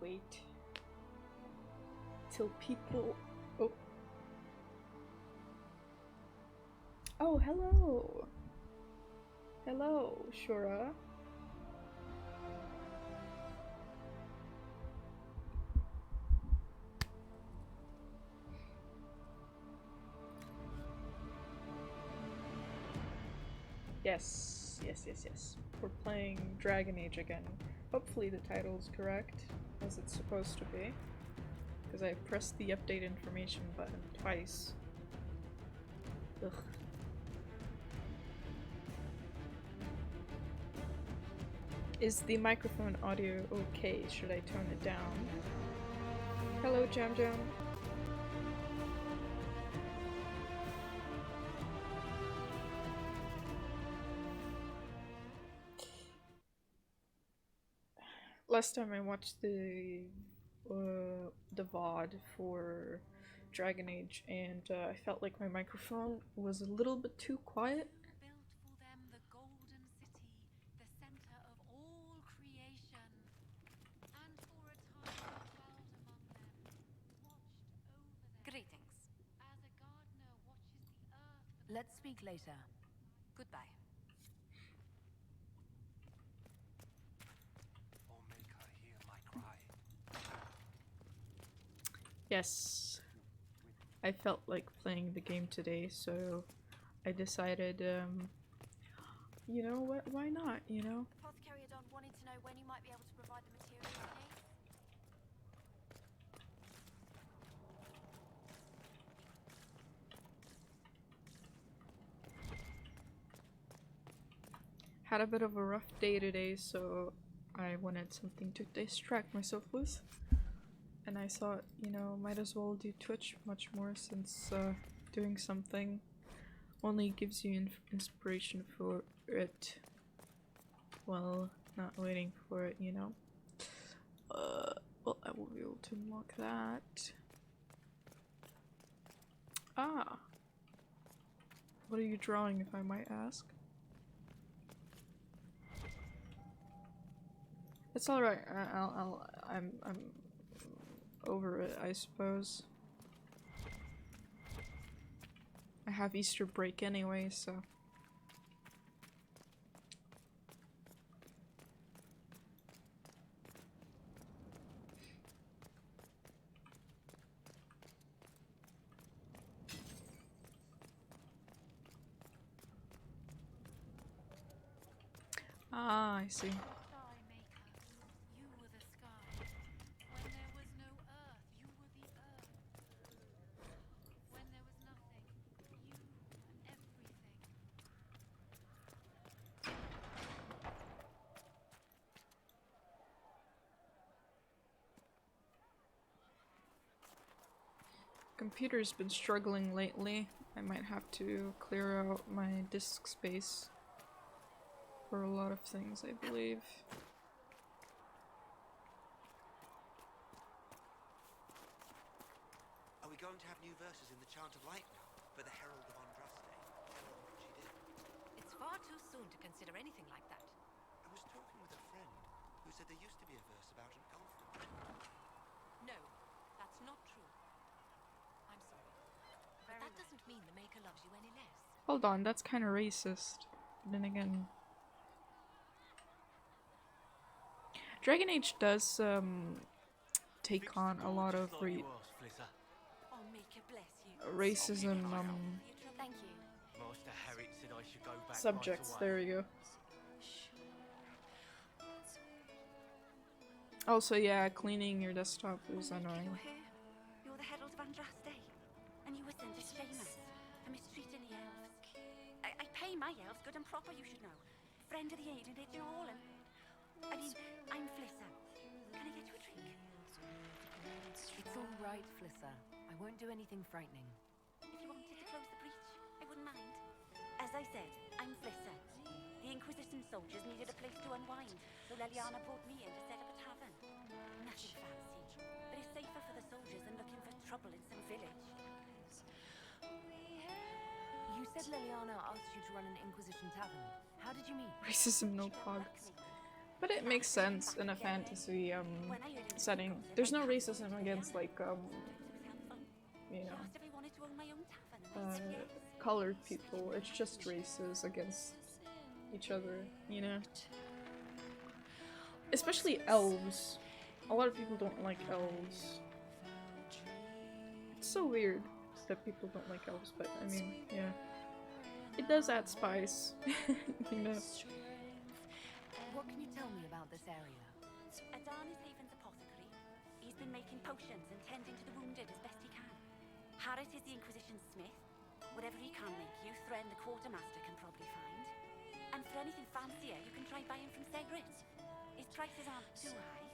we wait till people... Oh. Oh, hello! Hello, Shura. Yes, yes, yes, yes. We're playing Dragon Age again. Hopefully the title's correct, as it's supposed to be. Because I pressed the update information button twice. Ugh. Is the microphone audio okay? Should I tone it down? Hello, Jam Jam. Last time I watched the VOD for Dragon Age, and I felt like my microphone was a little bit too quiet. Built for them the golden city, the center of all creation. And for a time dwelled among them, watched over them. Greetings. As a gardener watches the earth. Let's speak later. Goodbye. Or make her hear my cry. Yes, I felt like playing the game today, so I decided, you know what, why not, you know? Apothecary Don wanted to know when you might be able to provide the materials you need. Had a bit of a rough day today, so I wanted something to distract myself with. And I thought, you know, might as well do Twitch much more, since doing something only gives you inspiration for it while not waiting for it, you know? Well, I will be able to unlock that. Ah! What are you drawing, if I might ask? It's alright, I'm over it, I suppose. I have Easter break anyway, so... Ah, I see. Sky maker, you were the sky. When there was no earth, you were the earth. When there was nothing, you were everything. Computer's been struggling lately. I might have to clear out my disk space for a lot of things, I believe. Are we going to have new verses in the Chant of Light now for the Herald of Andraste? Tell her what she did. It's far too soon to consider anything like that. I was talking with a friend who said there used to be a verse about an elf. No, that's not true. I'm sorry. But that doesn't mean the Maker loves you any less. Hold on, that's kind of racist. But then again... Dragon Age does, take on a lot of Oh, Maker bless you. racism, Thank you. Master Harriet said I should go back subjects. right away. There we go. Also, yeah, cleaning your desktop is annoying. You're here. You're the Herald of Andraste. And you were sent to shame us for mistreating the elves. I pay my elves good and proper, you should know. Friend of the agent, you all, and... I mean, I'm Flissa. Can I get you a drink? It's all right, Flissa. I won't do anything frightening. If you wanted to close the breach, I wouldn't mind. As I said, I'm Flissa. The Inquisition soldiers needed a place to unwind, so Leliana brought me in to set up a tavern. Nothing fancy, but it's safer for the soldiers than looking for trouble in some village. You said Leliana asked you to run an Inquisition tavern. How did you meet? Racism, no She don't pogs. like me. But it makes sense in a fantasy setting. There's no racism against like you know colored people. It's just races against each other, you know? Especially elves. A lot of people don't like elves. It's so weird that people don't like elves, but I mean, yeah. It does add spice, you know? What can you tell me about this area? Adan is Haven's apothecary. He's been making potions and tending to the wounded as best he can. Harrit is the Inquisition smith. Whatever he can make you, Thren the quartermaster can probably find. And for anything fancier, you can try buying from Segrit. His prices aren't too high.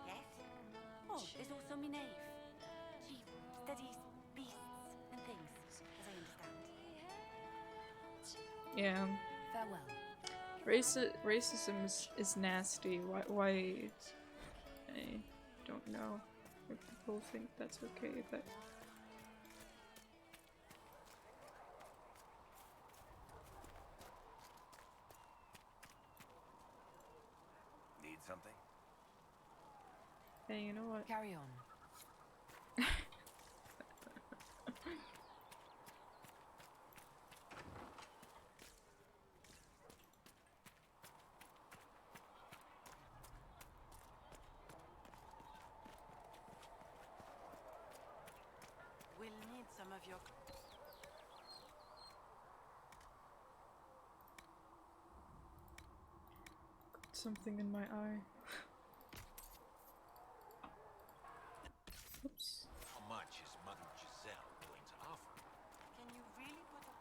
Yes? Oh, there's also Minave. She studies beasts and things, as I understand. Yeah. Farewell. Racism is nasty. Why? I don't know if people think that's okay, but... Need something? Hey, you know what? Carry on. We'll need some of your... Something in my eye. Oops. How much is Mother Giselle willing to offer? Can you really put a...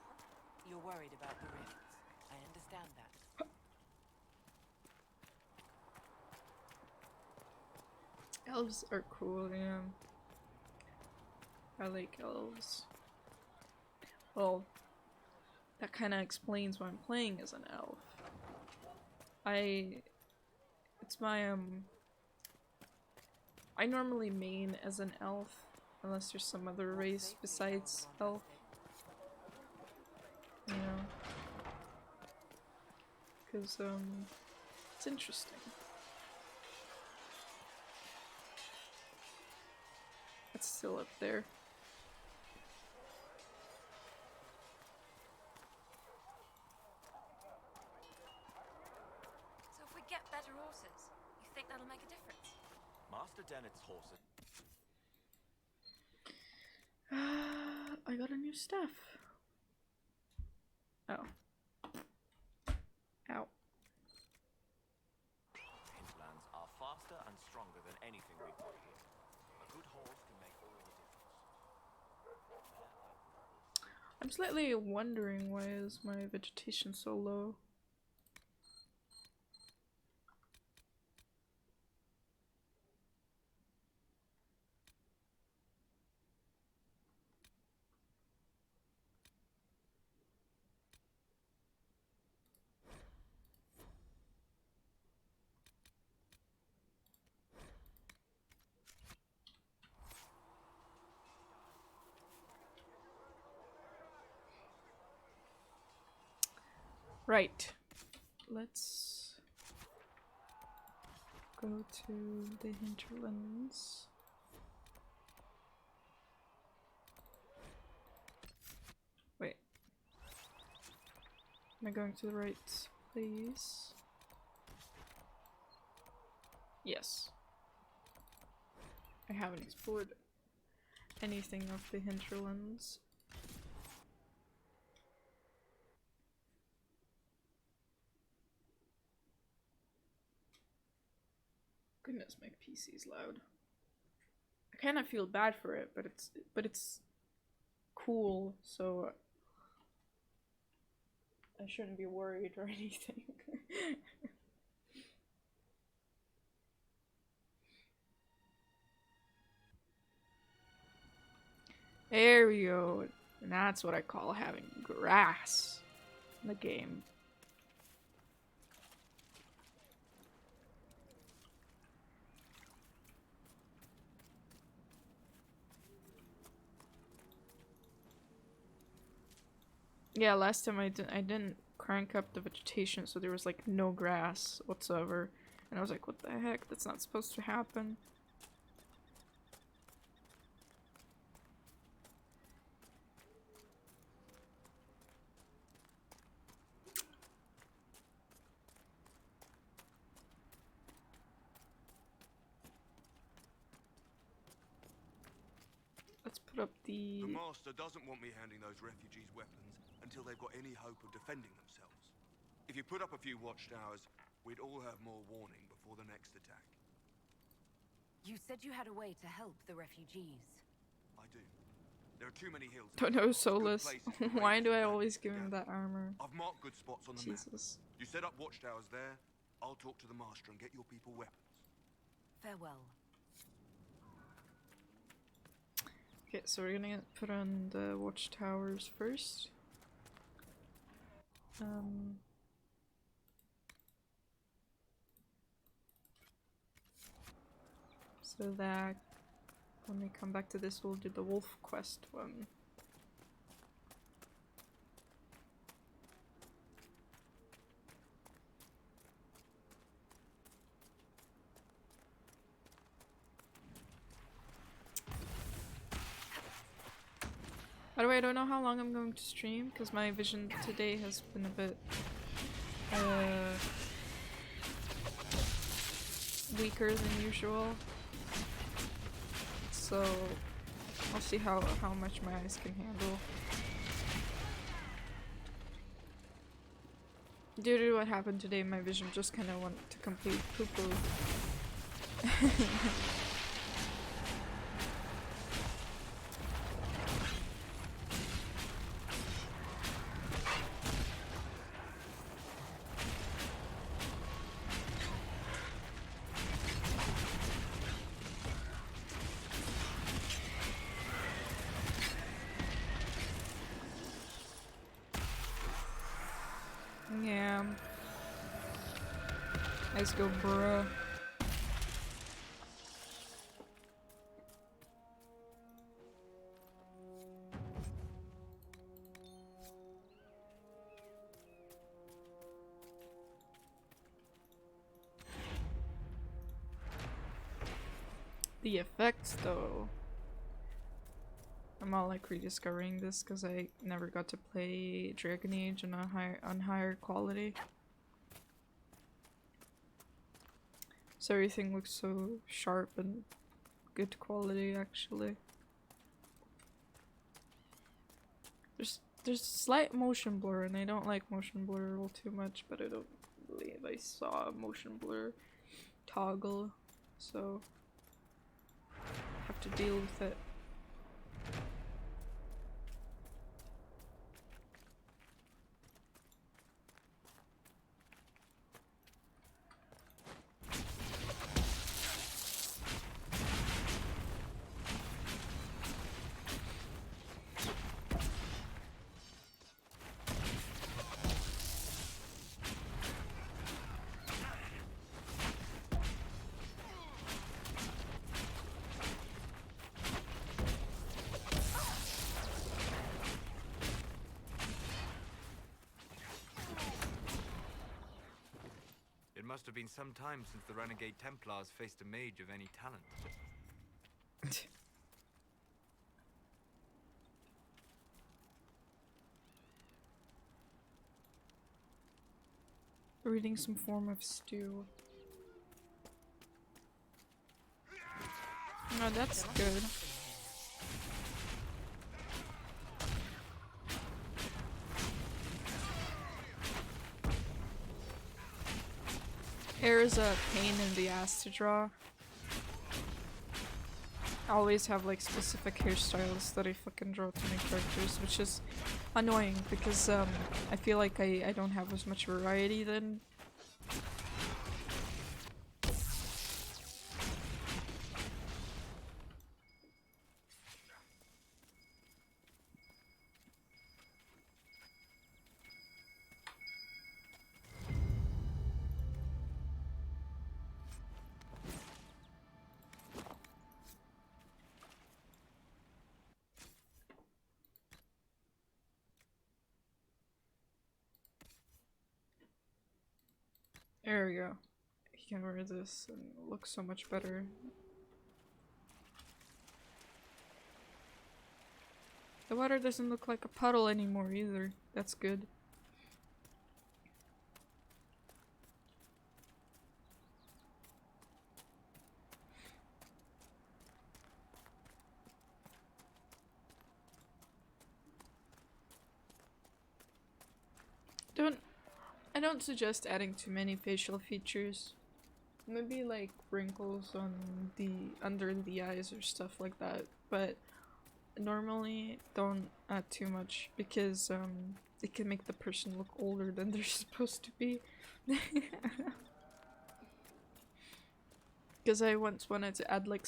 You're worried about the rifts. I understand that. Elves are cool, yeah. I like elves. Well, that kind of explains why I'm playing as an elf. It's my, I normally main as an elf, unless there's some other race besides elf. You know? Because, it's interesting. It's still up there. So if we get better horses, you think that'll make a difference? Master Dennett's horses. I got a new staff. Oh. Ow. Hinterlands are faster and stronger than anything we've got here. A good horse can make all the difference. I'm slightly wondering why is my vegetation so low. Right. Let's go to the hinterlands. Wait. Am I going to the right place? Yes. I haven't explored anything of the hinterlands. Goodness, my PC's loud. I kind of feel bad for it, but it's cool, so I shouldn't be worried or anything. There we go. And that's what I call having grass in the game. Yeah, last time I didn't crank up the vegetation, so there was like no grass whatsoever. And I was like, what the heck? That's not supposed to happen. Let's put up The the... Master doesn't want me handing those refugees weapons until they've got any hope of defending themselves. If you put up a few watchtowers, we'd all have more warning before the next attack. You said you had a way to help the refugees. I do. There are too many hills. Don't know, Solus. Why do I always give him that armor? I've marked good spots on the map. Jesus. You set up watchtowers there, I'll talk to the Master and get your people weapons. Farewell. Okay, so we're gonna put on the watchtowers first. So that when we come back to this, we'll do the wolf quest one. By the way, I don't know how long I'm going to stream because my vision today has been a bit weaker than usual. So I'll see how much my eyes can handle. Due to what happened today, my vision just kind of went to complete poo-poo. Yeah. Let's go, bruh. The effects, though. I'm all like rediscovering this because I never got to play Dragon Age on higher quality. So everything looks so sharp and good quality actually. There's slight motion blur and I don't like motion blur all too much, but I don't believe I saw a motion blur toggle, so I have to deal with it. It must have been some time since the Renegade Templars faced a mage of any talent. Reading some form of stew. No, that's good. Hair is a pain in the ass to draw. I always have like specific hairstyles that I fucking draw to my characters, which is annoying because I feel like I don't have as much variety then. There we go. You can wear this and it looks so much better. The water doesn't look like a puddle anymore either. That's good. I don't suggest adding too many facial features. Maybe like wrinkles on the under the eyes or stuff like that, but normally don't add too much because it can make the person look older than they're supposed to be. Because I once wanted to add like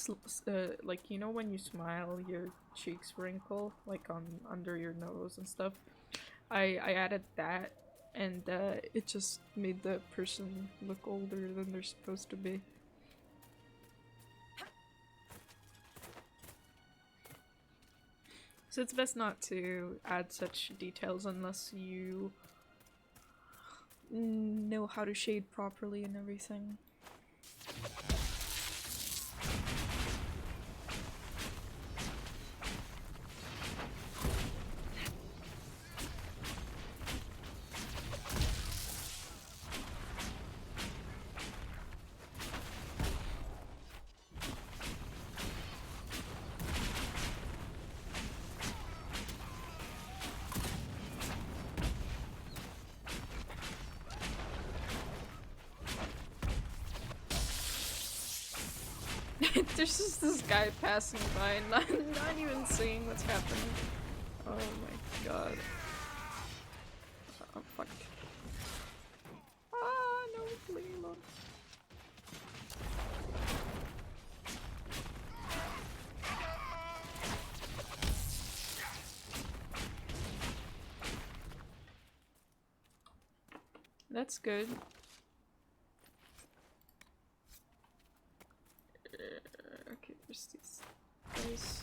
like you know when you smile your cheeks wrinkle like on under your nose and stuff. I added that and it just made the person look older than they're supposed to be. So it's best not to add such details unless you know how to shade properly and everything. There's just this guy passing by and not even seeing what's happening. Oh my god. Oh fuck. Ah, no, leave me alone. That's good. Okay, there's these guys.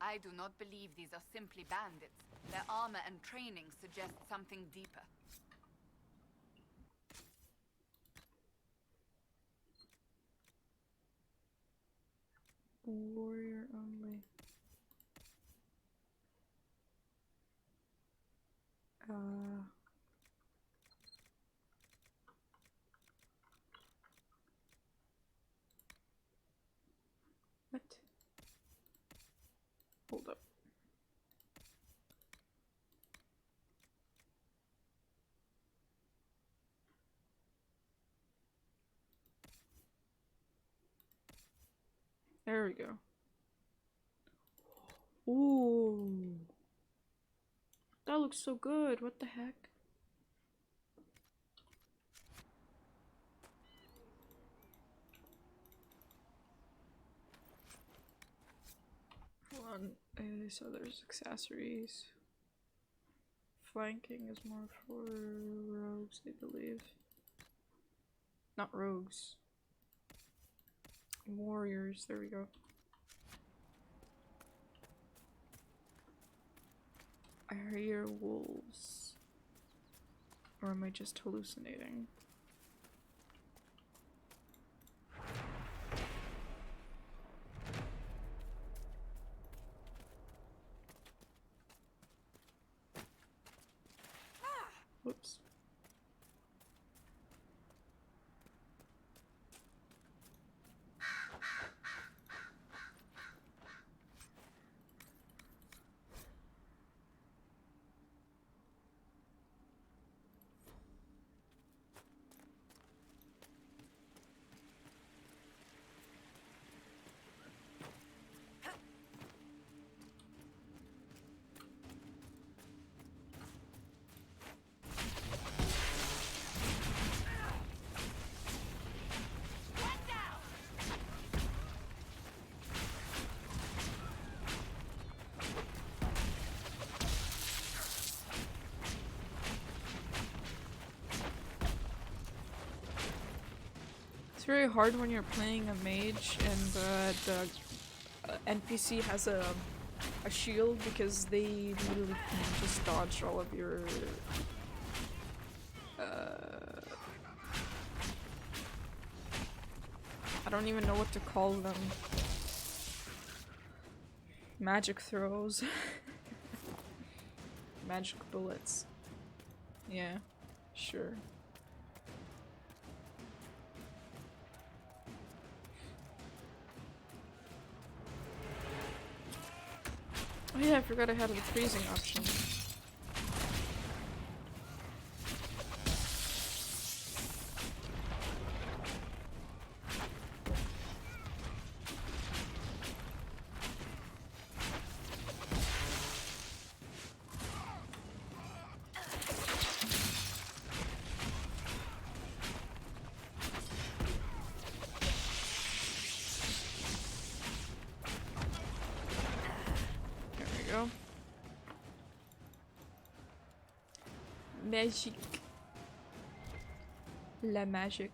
I do not believe these are simply bandits. Their armor and training suggest something deeper. Warrior only. What? Hold up. There we go. Ooh. That looks so good. What the heck? Hold on. So there's accessories. Flanking is more for rogues, I believe. Not rogues. Warriors. There we go. I hear wolves. Or am I just hallucinating? Whoops. It's very hard when you're playing a mage and the NPC has a shield, because they literally can just dodge all of your I don't even know what to call them. Magic throws. Magic bullets. Yeah, sure. Oh yeah, I forgot I had the freezing option. Magic. La magic.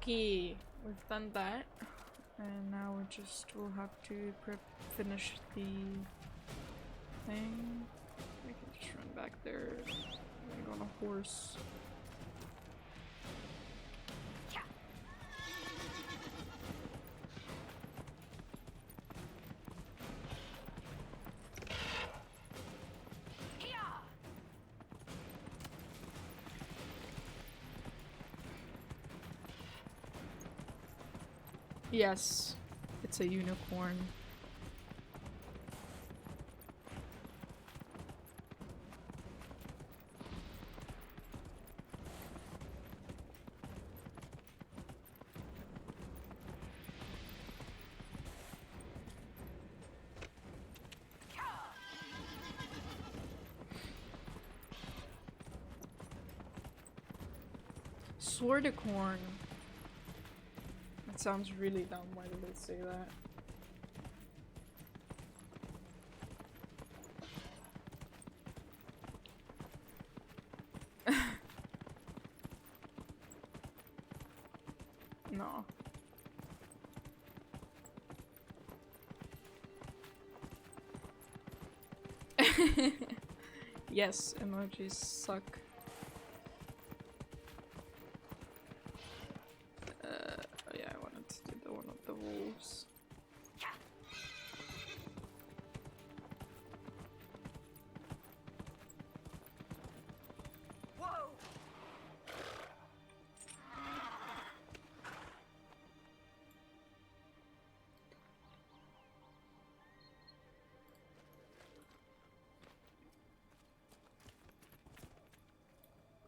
Okay, we've done that, and now we'll have to finish the thing. We can just run back there. I'm gonna go on a horse. Yes, it's a unicorn. Swordicorn. That sounds really dumb. Why did they say that? No. Yes, emojis suck. Oh yeah, I wanted to do the one of the wolves. Whoa!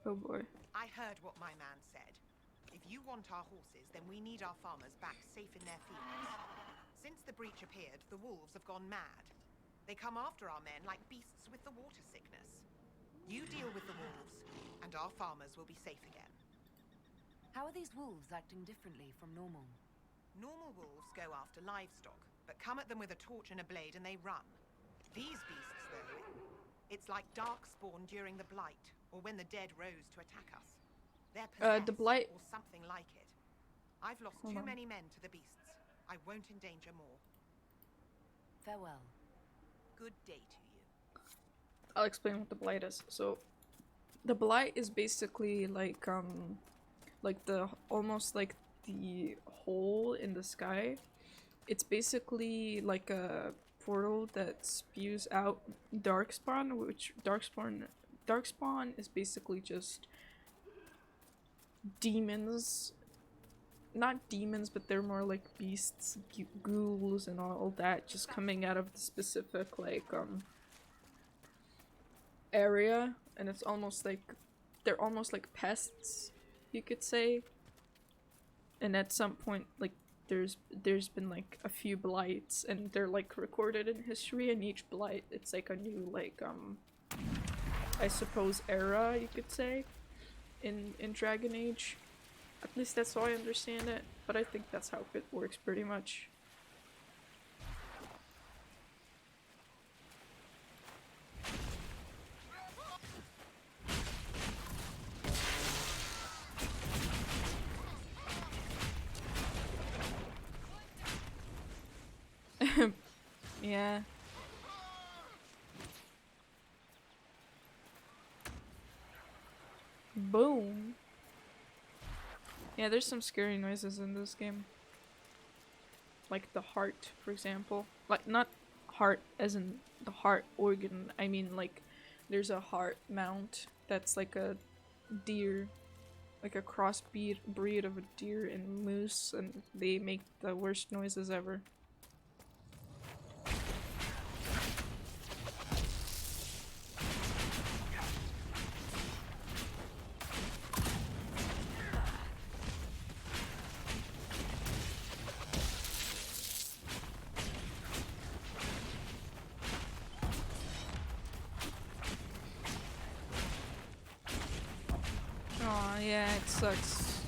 Oh boy. I heard what my man said. If you want our horses, then we need our farmers back safe in their fields. Since the breach appeared, the wolves have gone mad. They come after our men like beasts with the water sickness. You deal with the wolves, and our farmers will be safe again. How are these wolves acting differently from normal? Normal wolves go after livestock, but come at them with a torch and a blade and they run. These beasts, though, it's like darkspawn during the Blight, or when the dead rose to attack us. They're possessed, the Blight. or something like it. I've lost too many men to the beasts. I won't endanger more. Farewell. Good day to you. I'll explain what the blight is. So, the blight is basically like the almost like the hole in the sky. It's basically like a portal that spews out darkspawn, which darkspawn is basically just demons. Not demons, but they're more like beasts, ghouls and all that, just coming out of the specific, like, area. And it's almost like, they're almost like pests, you could say. And at some point, like, there's been like a few blights, and they're like recorded in history, and each blight, it's like a new, like, I suppose era, you could say, in Dragon Age. At least that's how I understand it, but I think that's how it works pretty much. Yeah. Boom. Yeah, there's some scary noises in this game. Like the heart, for example. Like, not heart as in the heart organ. I mean, like, there's a heart mount that's like a deer. Like a breed of a deer and moose, and they make the worst noises ever. Aw, yeah, it sucks.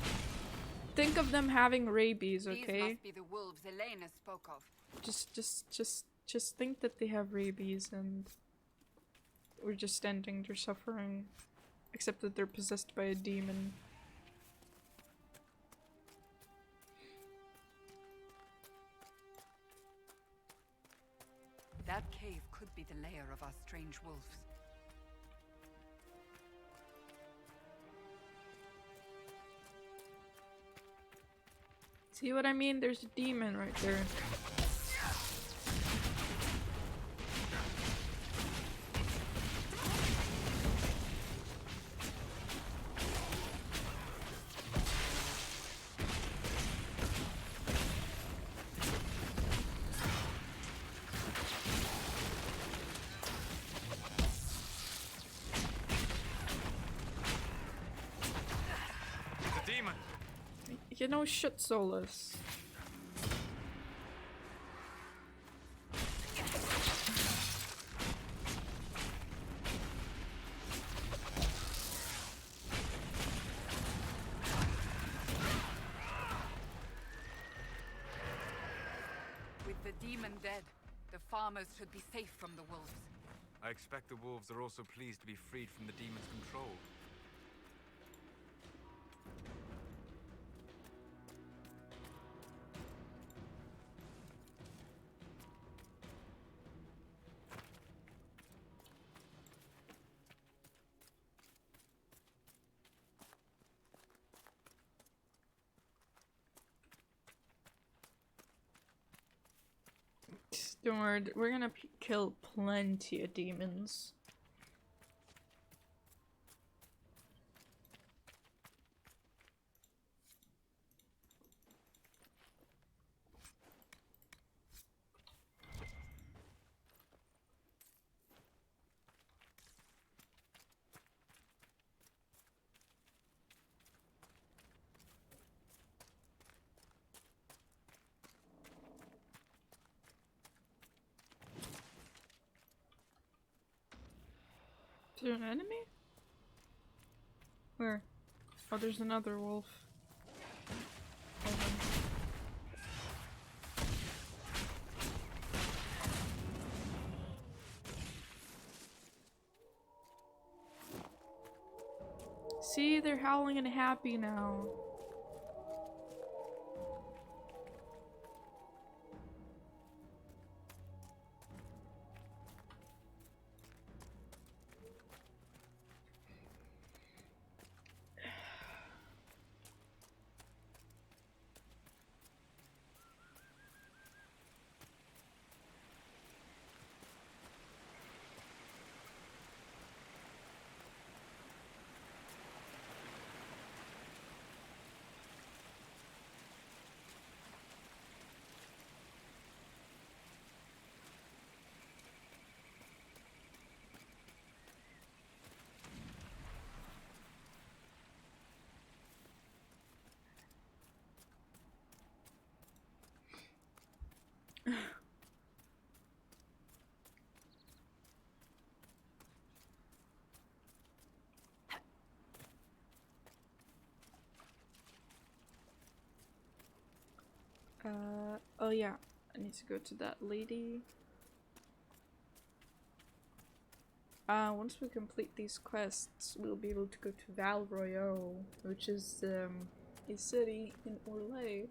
Think of them having rabies, These okay? must be the wolves Elena spoke of. Just think that they have rabies and we're just ending their suffering. Except that they're possessed by a demon. That cave could be the lair of our strange wolves. See what I mean? There's a demon right there. It's a demon. You know, shit, Solus. With the demon dead, the farmers should be safe from the wolves. I expect the wolves are also pleased to be freed from the demon's control. Don't worry, we're gonna kill plenty of demons. Is there an enemy? Where? Oh, there's another wolf. Hold on. See, they're howling and happy now. Oh yeah, I need to go to that lady. Once we complete these quests, we'll be able to go to Val Royale, which is a city in Orlais.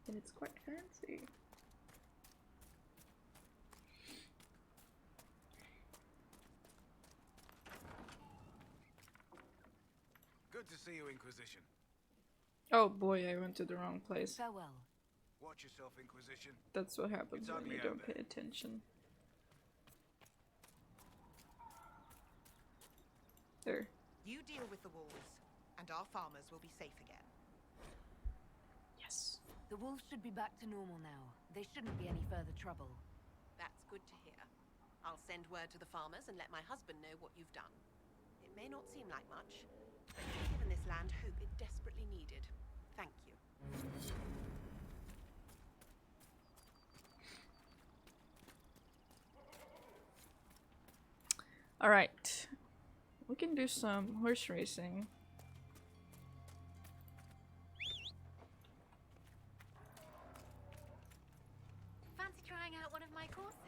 And it's quite fancy. Good to see you, Inquisition. Oh boy, I went to the wrong place. Farewell. Watch yourself, Inquisition. That's what happens It's when you ugly don't out pay there. attention. There. You deal with the wolves, and our farmers will be safe again. Yes. The wolves should be back to normal now. There shouldn't be any further trouble. That's good to hear. I'll send word to the farmers and let my husband know what you've done. It may not seem like much, but you've given this land hope it desperately needed. Thank you. Alright. We can do some horse racing. Fancy trying out one of my courses?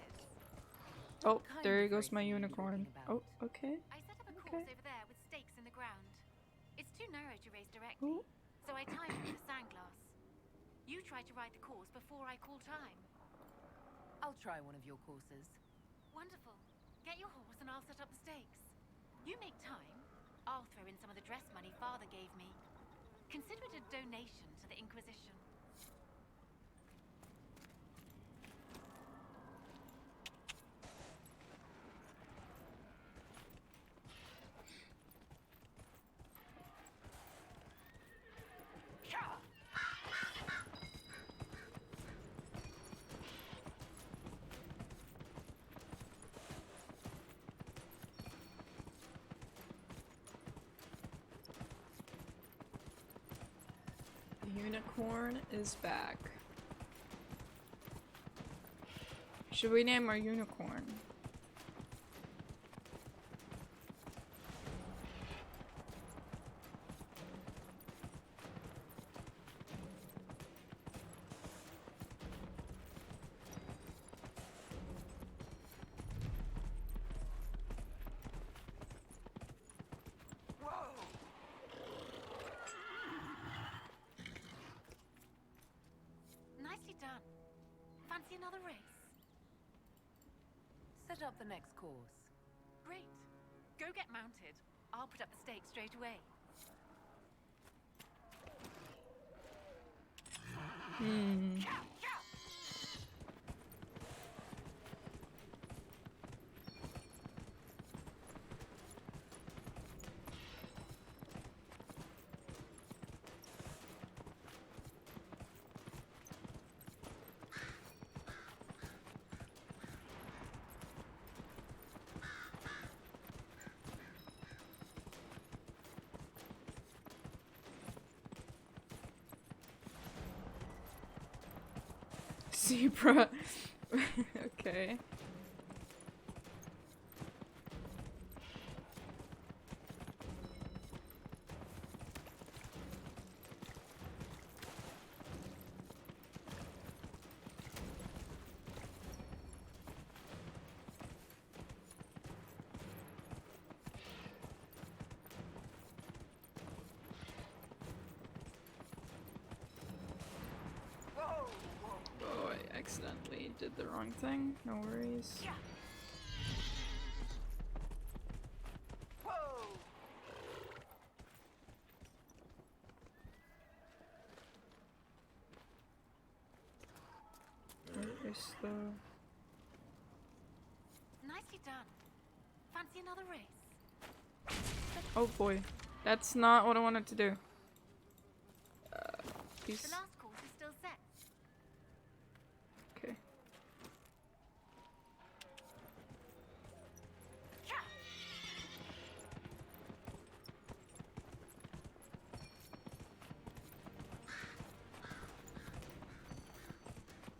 Oh, kind there of goes my racing are you unicorn. talking Oh, about? okay. I set up a Okay. course over there with stakes in the ground. It's too narrow to race directly, Oh. so I timed it with a sandglass. You try to ride the course before I call time. I'll try one of your courses. Wonderful. Get your horse and I'll set up the stakes. You make time, I'll throw in some of the dress money Father gave me. Consider it a donation to the Inquisition. The unicorn is back. Should we name our unicorn? Nicely done. Fancy another race? Set up the next course. Great. Go get mounted. I'll put up the stakes straight away. Zebra. Okay. Oh, I accidentally did the wrong thing. No worries. Where is the... Nicely done. Fancy another race? Oh boy. That's not what I wanted to do. These... The last course is still set. Okay.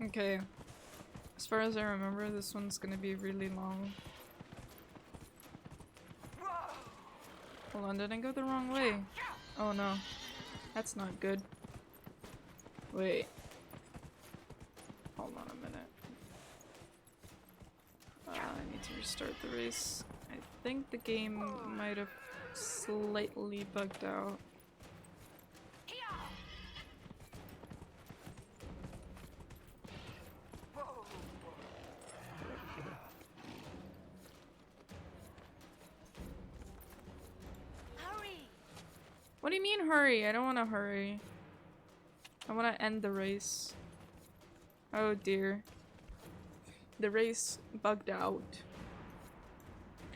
Okay. As far as I remember, this one's gonna be really long. Hold on, did I go the wrong way? Oh no. That's not good. Wait. Hold on a minute. I need to restart the race. I think the game might have slightly bugged out. What do you mean hurry? I don't want to hurry. I want to end the race. Oh dear. The race bugged out.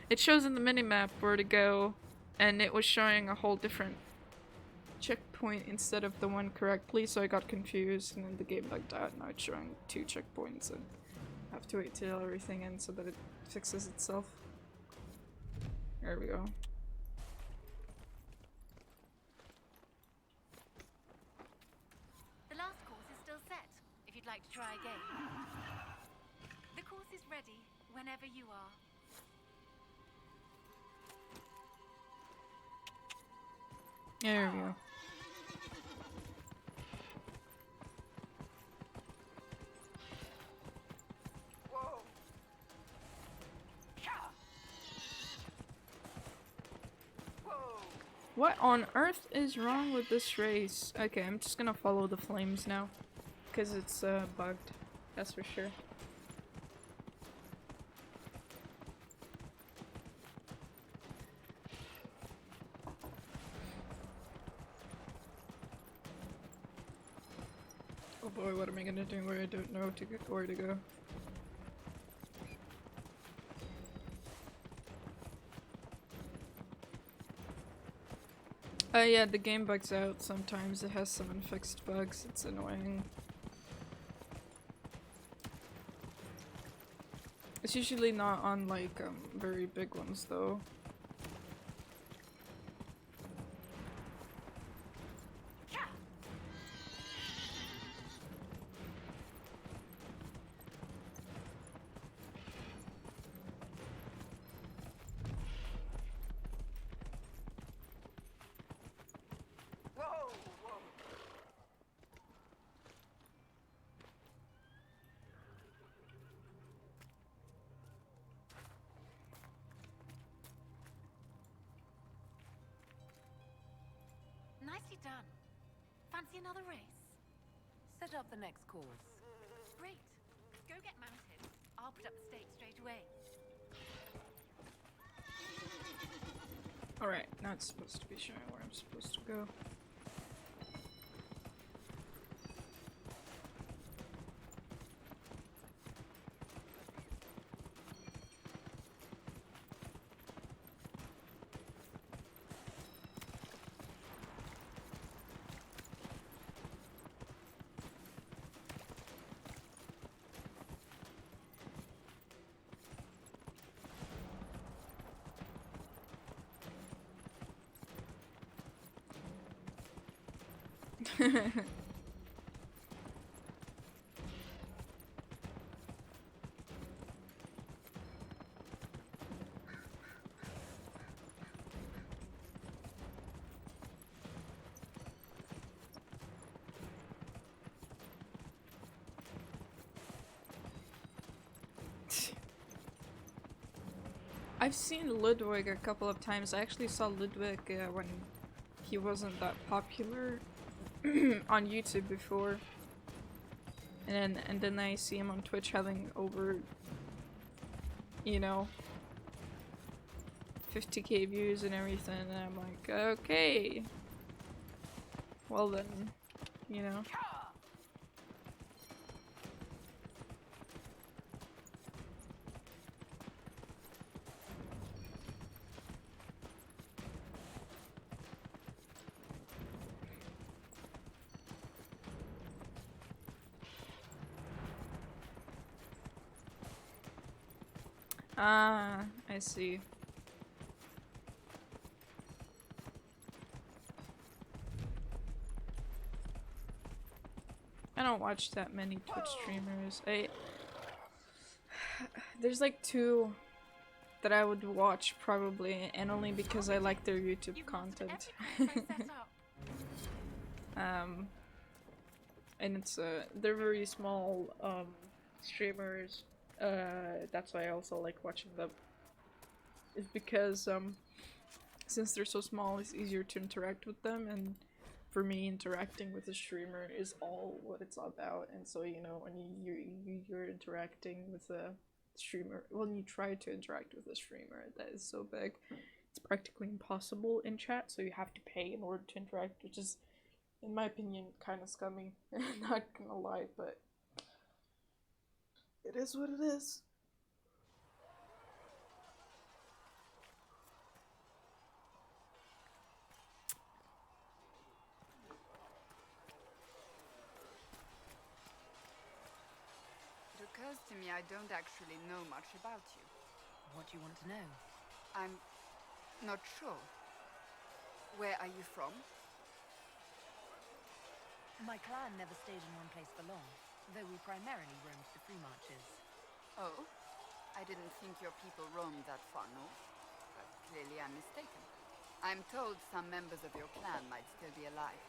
It shows in the minimap where to go, and it was showing a whole different checkpoint instead of the one correctly, so I got confused and then the game bugged out. Now it's showing 2 checkpoints and I have to wait till everything ends so that it fixes itself. There we go. The last course is still set, if you'd like to try again. The course is ready whenever you are. There we go. What on earth is wrong with this race? Okay, I'm just gonna follow the flames now. Because it's bugged. That's for sure. Oh boy, what am I gonna do where I don't know where to go? Yeah, the game bugs out sometimes. It has some unfixed bugs. It's annoying. It's usually not on like very big ones though. Nicely done. Fancy another race? Set up the next course. Great. Go get mounted. I'll put up the stakes straight away. Alright, now it's supposed to be showing where I'm supposed to go. I've seen Ludwig a couple of times. I actually saw Ludwig when he wasn't that popular on YouTube before. And then I see him on Twitch having over, you know, 50k views and everything, and I'm like, okay. Well then, you know. Ah, I see. I don't watch that many Twitch streamers. There's like 2 that I would watch probably, and only because I like their YouTube content. and it's they're very small streamers. That's why I also like watching them. It's because since they're so small, it's easier to interact with them, and for me, interacting with a streamer is all what it's about. And so, you know, when you're interacting with a streamer, when you try to interact with a streamer that is so big, it's practically impossible in chat, so you have to pay in order to interact, which is, in my opinion, kind of scummy. Not gonna lie, but it is what it is. It occurs to me I don't actually know much about you. What do you want to know? I'm not sure. Where are you from? My clan never stayed in one place for long, though we primarily roamed the free marches. Oh? I didn't think your people roamed that far north. But clearly I'm mistaken. I'm told some members of your clan might still be alive.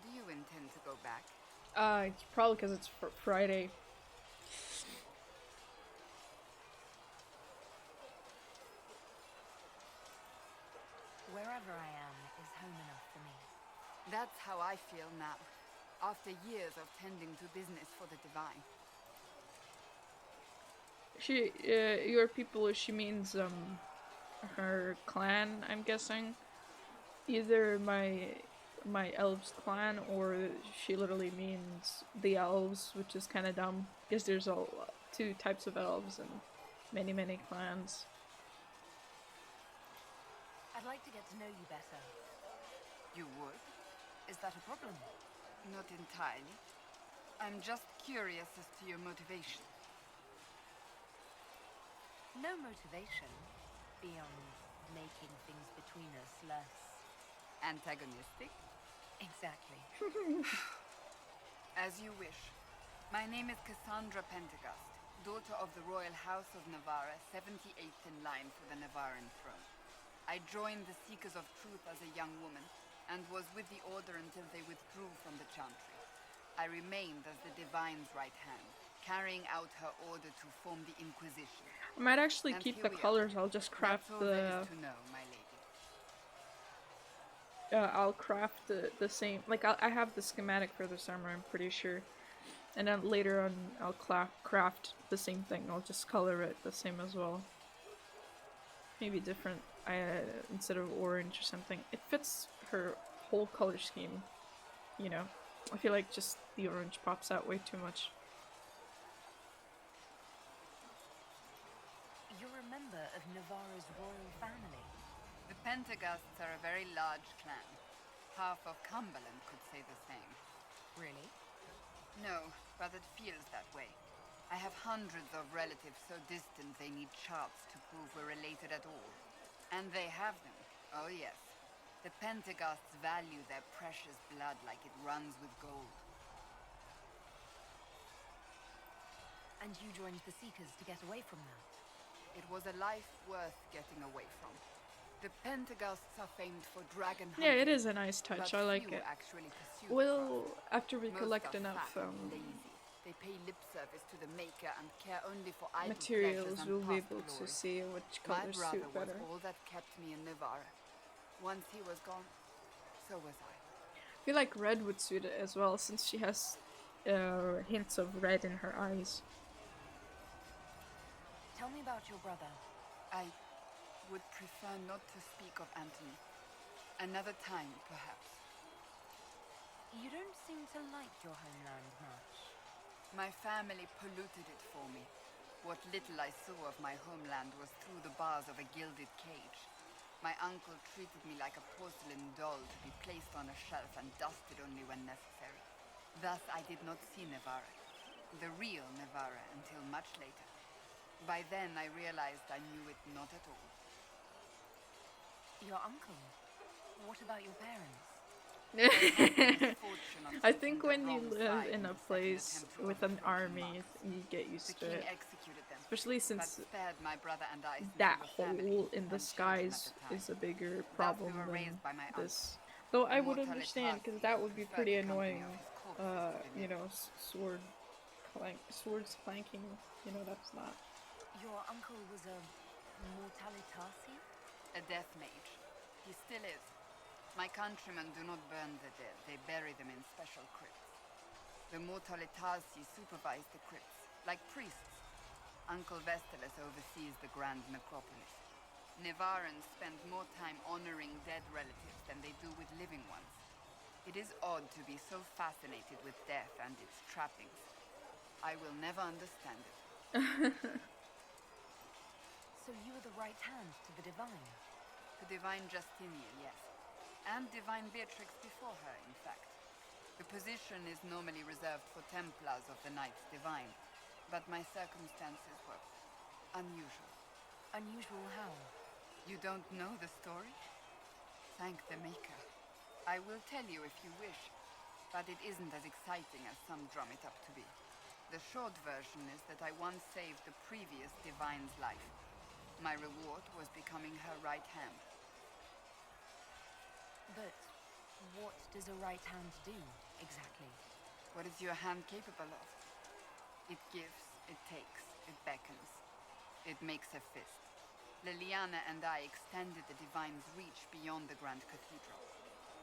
Do you intend to go back? It's probably because it's Friday. Wherever I am is home enough for me. That's how I feel now, after years of tending to business for the divine. She, your people, she means, her clan, I'm guessing. Either my elves clan, or she literally means the elves, which is kind of dumb, because there's two types of elves and many clans. I'd like to get to know you better. You would? Is that a problem? Not entirely. I'm just curious as to your motivation. No motivation beyond making things between us less antagonistic? Exactly. As you wish. My name is Cassandra Pentecost, daughter of the Royal House of Navarra, 78th in line for the Navarran throne. I joined the Seekers of Truth as a young woman, and was with the Order until they withdrew from the Chantry. I remained as the Divine's right hand, carrying out her order to form the Inquisition. I might actually And keep here the we colors. are. I'll just craft That's all there is to know, my lady. I'll craft the same. Like I have the schematic for this armor, I'm pretty sure. And then later on, I'll craft the same thing. I'll just color it the same as well. Maybe different. Instead of orange or something. It fits her whole color scheme. You know, I feel like just the orange pops out way too much. You're a member of Navarra's royal family. The Pentecosts are a very large clan. Half of Cumberland could say the same. Really? No, but it feels that way. I have hundreds of relatives so distant they need charts to prove we're related at all. And they have them. Oh yes. The Pentecosts value their precious blood like it runs with gold. And you joined the Seekers to get away from that? It was a life worth getting away from. The Pentecosts are famed for dragon hunting. Yeah, it is a nice touch. But I like few it. actually pursue Well, after we Most collect are enough fat and lazy. They pay lip service to the maker and care only for idle materials, pleasures and we'll be past able to glory. see which My colors brother suit was better. all that kept me in Navarra. Once he was gone, so was I. I feel like red would suit it as well, since she has hints of red in her eyes. Tell me about your brother. I would prefer not to speak of Anthony. Another time, perhaps. You don't seem to like your homeland much. My family polluted it for me. What little I saw of my homeland was through the bars of a gilded cage. My uncle treated me like a porcelain doll to be placed on a shelf and dusted only when necessary. Thus I did not see Navarra, the real Navarra, until much later. By then I realized I knew it not at all. Your uncle? What about your parents? I think when you live in a place with an army, you get used to it. Especially since that hole in the skies is a bigger problem than this. Though I would understand, because that would be pretty annoying you know, swords clanking, you know, that's not. Your uncle was a mortalitasi? A death mage. He still is. My countrymen do not burn the dead. They bury them in special crypts. The mortalitasi supervise the crypts, like priests. Uncle Vestalis oversees the grand necropolis. Nevarans spend more time honoring dead relatives than they do with living ones. It is odd to be so fascinated with death and its trappings. I will never understand it. So you are the right hand to the divine? To Divine Justinia, yes. And Divine Beatrix before her, in fact. The position is normally reserved for Templars of the Knights Divine, but my circumstances were unusual. Unusual how? You don't know the story? Thank the Maker. I will tell you if you wish, but it isn't as exciting as some drum it up to be. The short version is that I once saved the previous Divine's life. My reward was becoming her right hand. But what does a right hand do, exactly? What is your hand capable of? It gives, it takes, it beckons. It makes a fist. Liliana and I extended the Divine's reach beyond the Grand Cathedral.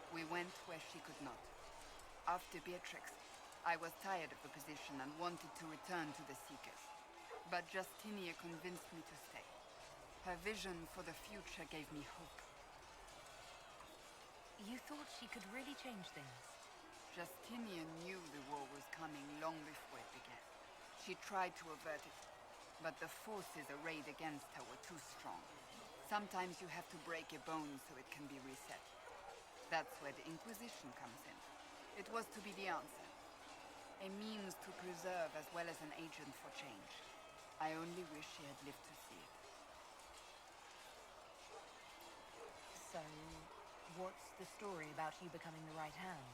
We went where she could not. After Beatrix, I was tired of the position and wanted to return to the Seekers. But Justinia convinced me to stay. Her vision for the future gave me hope. You thought she could really change things? Justinia knew the war was coming long before it began. She tried to avert it, but the forces arrayed against her were too strong. Sometimes you have to break a bone so it can be reset. That's where the Inquisition comes in. It was to be the answer. A means to preserve as well as an agent for change. I only wish she had lived to see it. So, what's the story about you becoming the right hand?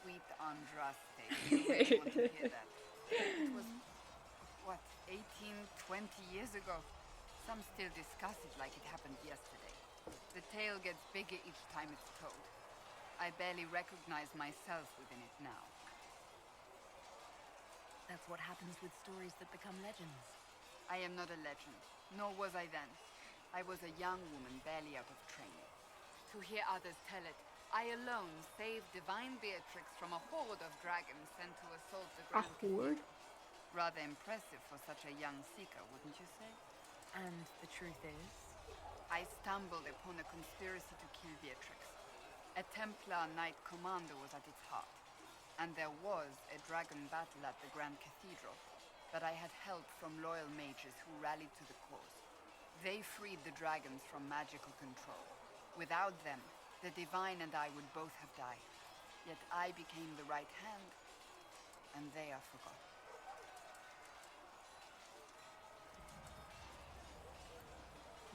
Sweet Andraste. You really want to hear that? It was, what, 18, 20 years ago? Some still discuss it like it happened yesterday. The tale gets bigger each time it's told. I barely recognize myself within it now. That's what happens with stories that become legends. I am not a legend, nor was I then. I was a young woman barely out of training. To hear others tell it, I alone saved Divine Beatrix from a horde of dragons sent to assault the Grand horde? Cathedral. Rather impressive for such a young seeker, wouldn't you say? And the truth is? I stumbled upon a conspiracy to kill Beatrix. A Templar Knight Commander was at its heart. And there was a dragon battle at the Grand Cathedral, but I had help from loyal mages who rallied to the cause. They freed the dragons from magical control. Without them, the Divine and I would both have died. Yet I became the right hand, and they are forgotten.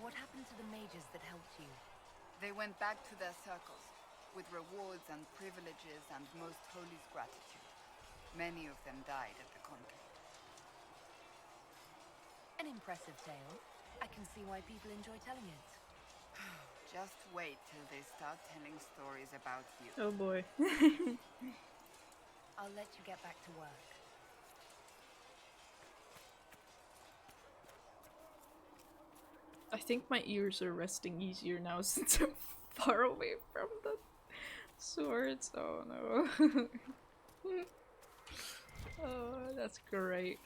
What happened to the mages that helped you? They went back to their circles, with rewards and privileges and Most Holy's gratitude. Many of them died at the conclave. An impressive tale. I can see why people enjoy telling it. Just wait till they start telling stories about you. Oh boy. I'll let you get back to work. I think my ears are resting easier now since I'm far away from the swords. Oh no. Oh, that's great.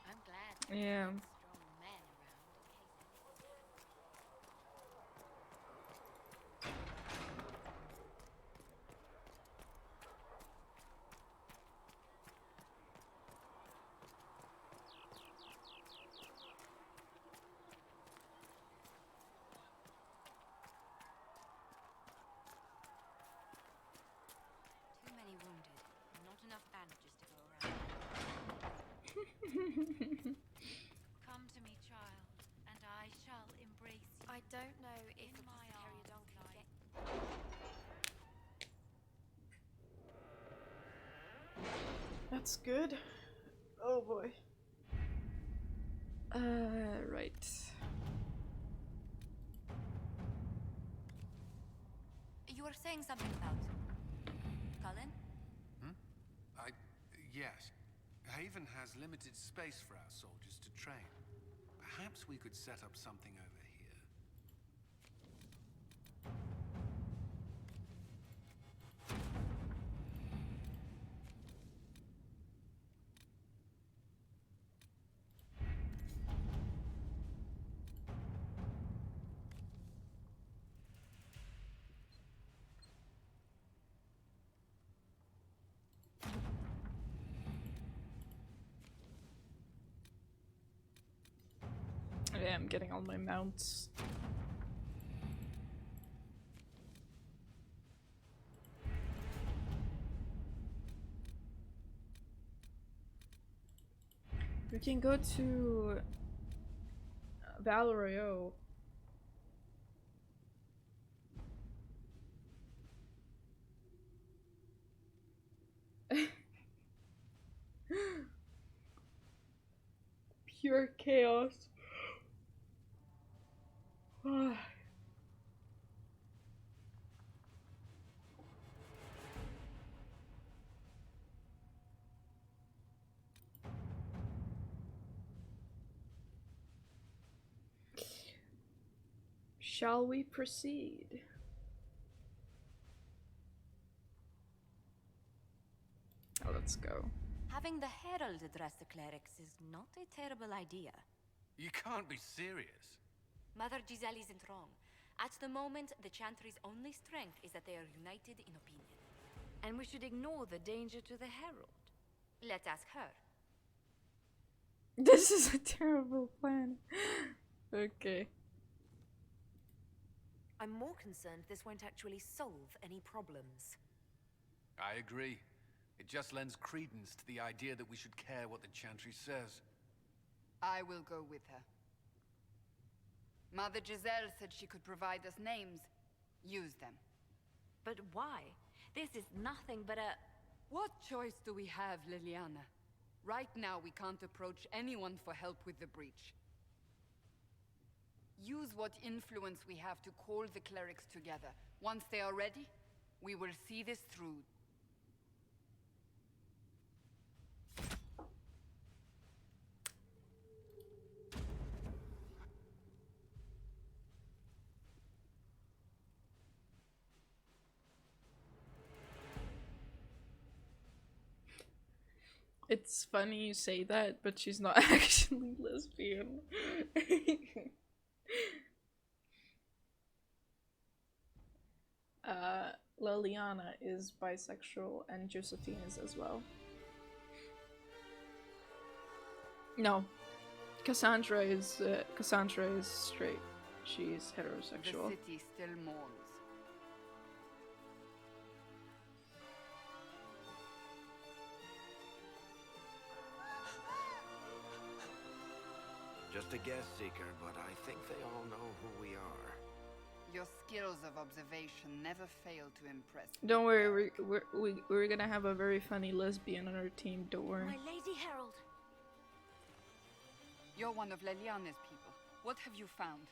I'm glad. Yeah. Strong men around in case too many wounded. Not enough bandages to go around. Come to me, child, and I shall embrace you. I don't know if In a my arms Periodon can lie. get... That's good. Oh boy. Right. You were saying something about Cullen? Yes. Haven has limited space for our soldiers to train. Perhaps we could set up something over here. Yeah, I'm getting all my mounts. We can go to Valerio. Pure chaos. Shall we proceed? Let's go. Having the Herald address the clerics is not a terrible idea. You can't be serious. Mother Giselle isn't wrong. At the moment, the Chantry's only strength is that they are united in opinion. And we should ignore the danger to the Herald. Let's ask her. This is a terrible plan. Okay. I'm more concerned this won't actually solve any problems. I agree. It just lends credence to the idea that we should care what the Chantry says. I will go with her. Mother Giselle said she could provide us names. Use them. But why? This is nothing but a... What choice do we have, Liliana? Right now, we can't approach anyone for help with the breach. Use what influence we have to call the clerics together. Once they are ready, we will see this through. It's funny you say that, but she's not actually lesbian. Liliana is bisexual and Josephine is as well. No, Cassandra is straight. She's heterosexual. The city still mourns. Just a guess seeker, but I think they all know who we are. Your skills of observation never fail to impress me. Don't worry, we're gonna have a very funny lesbian on our team. Don't worry. My Lady Herald. You're one of Leliana's people. What have you found?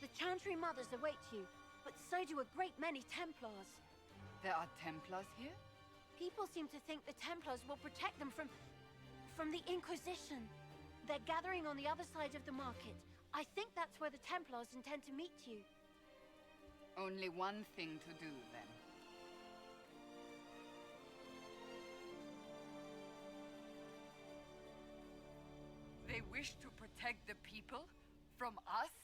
The Chantry mothers await you, but so do a great many Templars. There are Templars here? People seem to think the Templars will protect them from the Inquisition. They're gathering on the other side of the market. I think that's where the Templars intend to meet you. Only one thing to do, then. They wish to protect the people? From us?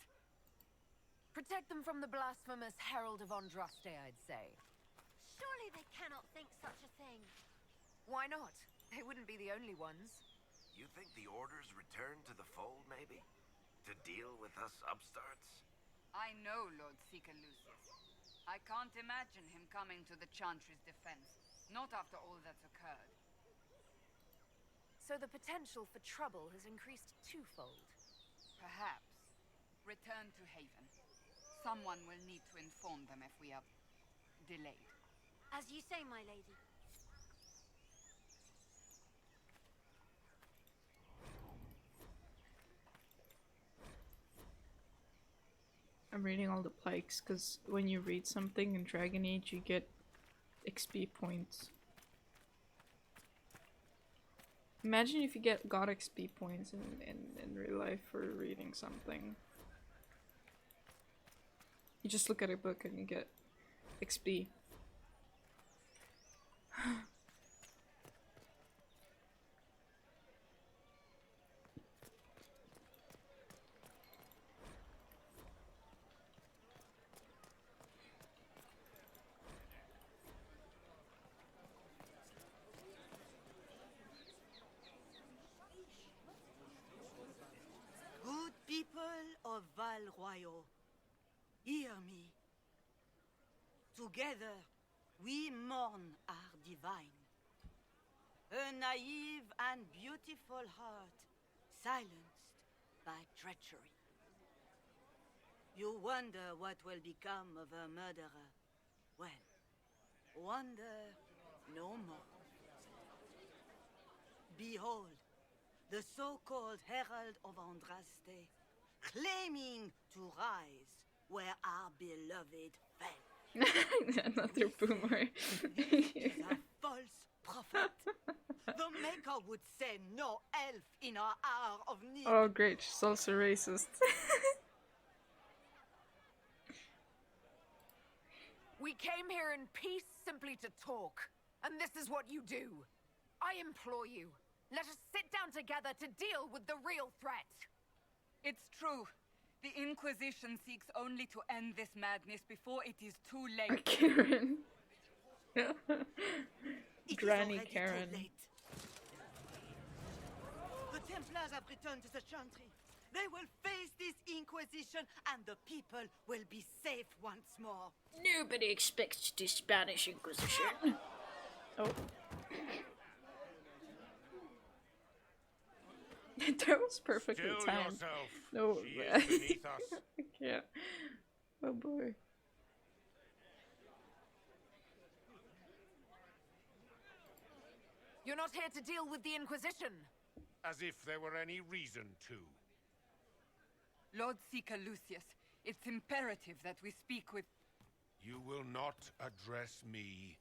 Protect them from the blasphemous Herald of Andraste, I'd say. Surely they cannot think such a thing. Why not? They wouldn't be the only ones. You think the Order's returned to the fold, maybe? To deal with us upstarts? I know Lord Seeker Lucius. I can't imagine him coming to the Chantry's defense. Not after all that's occurred. So the potential for trouble has increased twofold. Perhaps. Return to Haven. Someone will need to inform them if we are delayed. As you say, my lady. I'm reading all the pikes because when you read something in Dragon Age, you get XP points. Imagine if you got XP points in real life for reading something. You just look at a book and you get XP. Good people of Val Royal, hear me. Together, we mourn our divine. A naive and beautiful heart, silenced by treachery. You wonder what will become of a murderer. Well, wonder no more. Behold, the so-called Herald of Andraste, claiming to rise where our beloved fell. Another boomer. He's a false prophet. The Maker would send no elf in our hour of need. Oh great, she's also racist. We came here in peace simply to talk, and this is what you do. I implore you, let us sit down together to deal with the real threat. It's true. The Inquisition seeks only to end this madness before it is too late. Karen. Granny Karen. The Templars have returned to the Chantry. They will face this Inquisition and the people will be safe once more. Nobody expects the Spanish Inquisition. Oh. That was perfectly Still timed. yourself. No, She is beneath us. I can't. Oh boy. You're not here to deal with the Inquisition. As if there were any reason to. Lord Seeker Lucius, it's imperative that we speak with... You will not address me.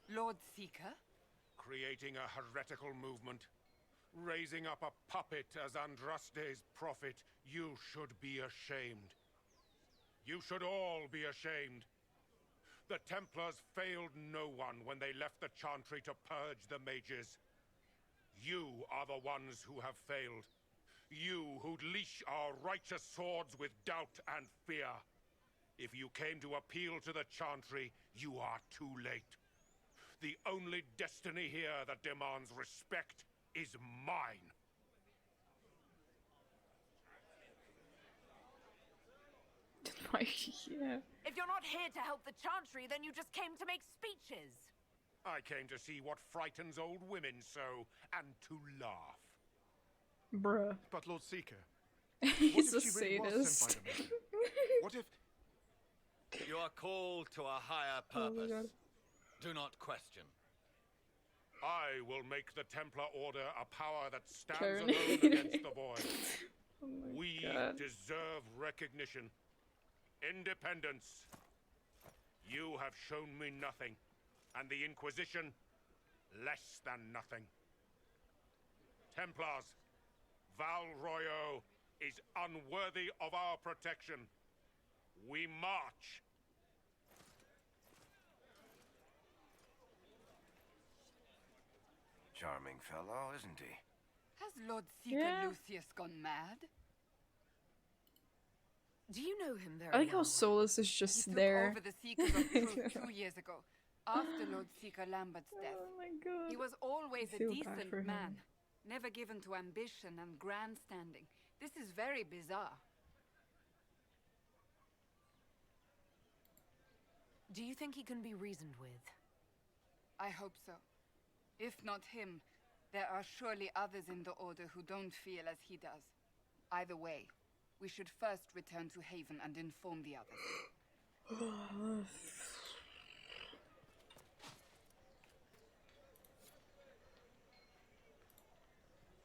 Lord Seeker? Creating a heretical movement. Raising up a puppet as Andraste's prophet. You should be ashamed. You should all be ashamed. The Templars failed no one when they left the Chantry to purge the mages. You are the ones who have failed. You who'd leash our righteous swords with doubt and fear. If you came to appeal to the Chantry, you are too late. The only destiny here that demands respect is mine. Yeah. If you're not here to help the Chantry, then you just came to make speeches. I came to see what frightens old women so, and to laugh. Bruh. But Lord Seeker, He's a what if she really was sent sadist. by the Maker? What if... You are called to a higher Oh my purpose. God. Do not question. I will make the Templar Order a power that stands Karen. alone against the void. Oh my We God. deserve recognition. Independence. You have shown me nothing, and the Inquisition less than nothing. Templars, Val Royo is unworthy of our protection. We march. Charming fellow, isn't he? Has Lord Seeker Yeah. Lucius gone mad? Do you know him very I like how well? Solus is He just took there. over the Seekers of Truth 2 years ago, after Lord Seeker Lambert's death. Oh my God. He was always I a feel bad for decent him. man, never given to ambition and grandstanding. This is very bizarre. Do you think he can be reasoned with? I hope so. If not him, there are surely others in the Order who don't feel as he does. Either way, we should first return to Haven and inform the others.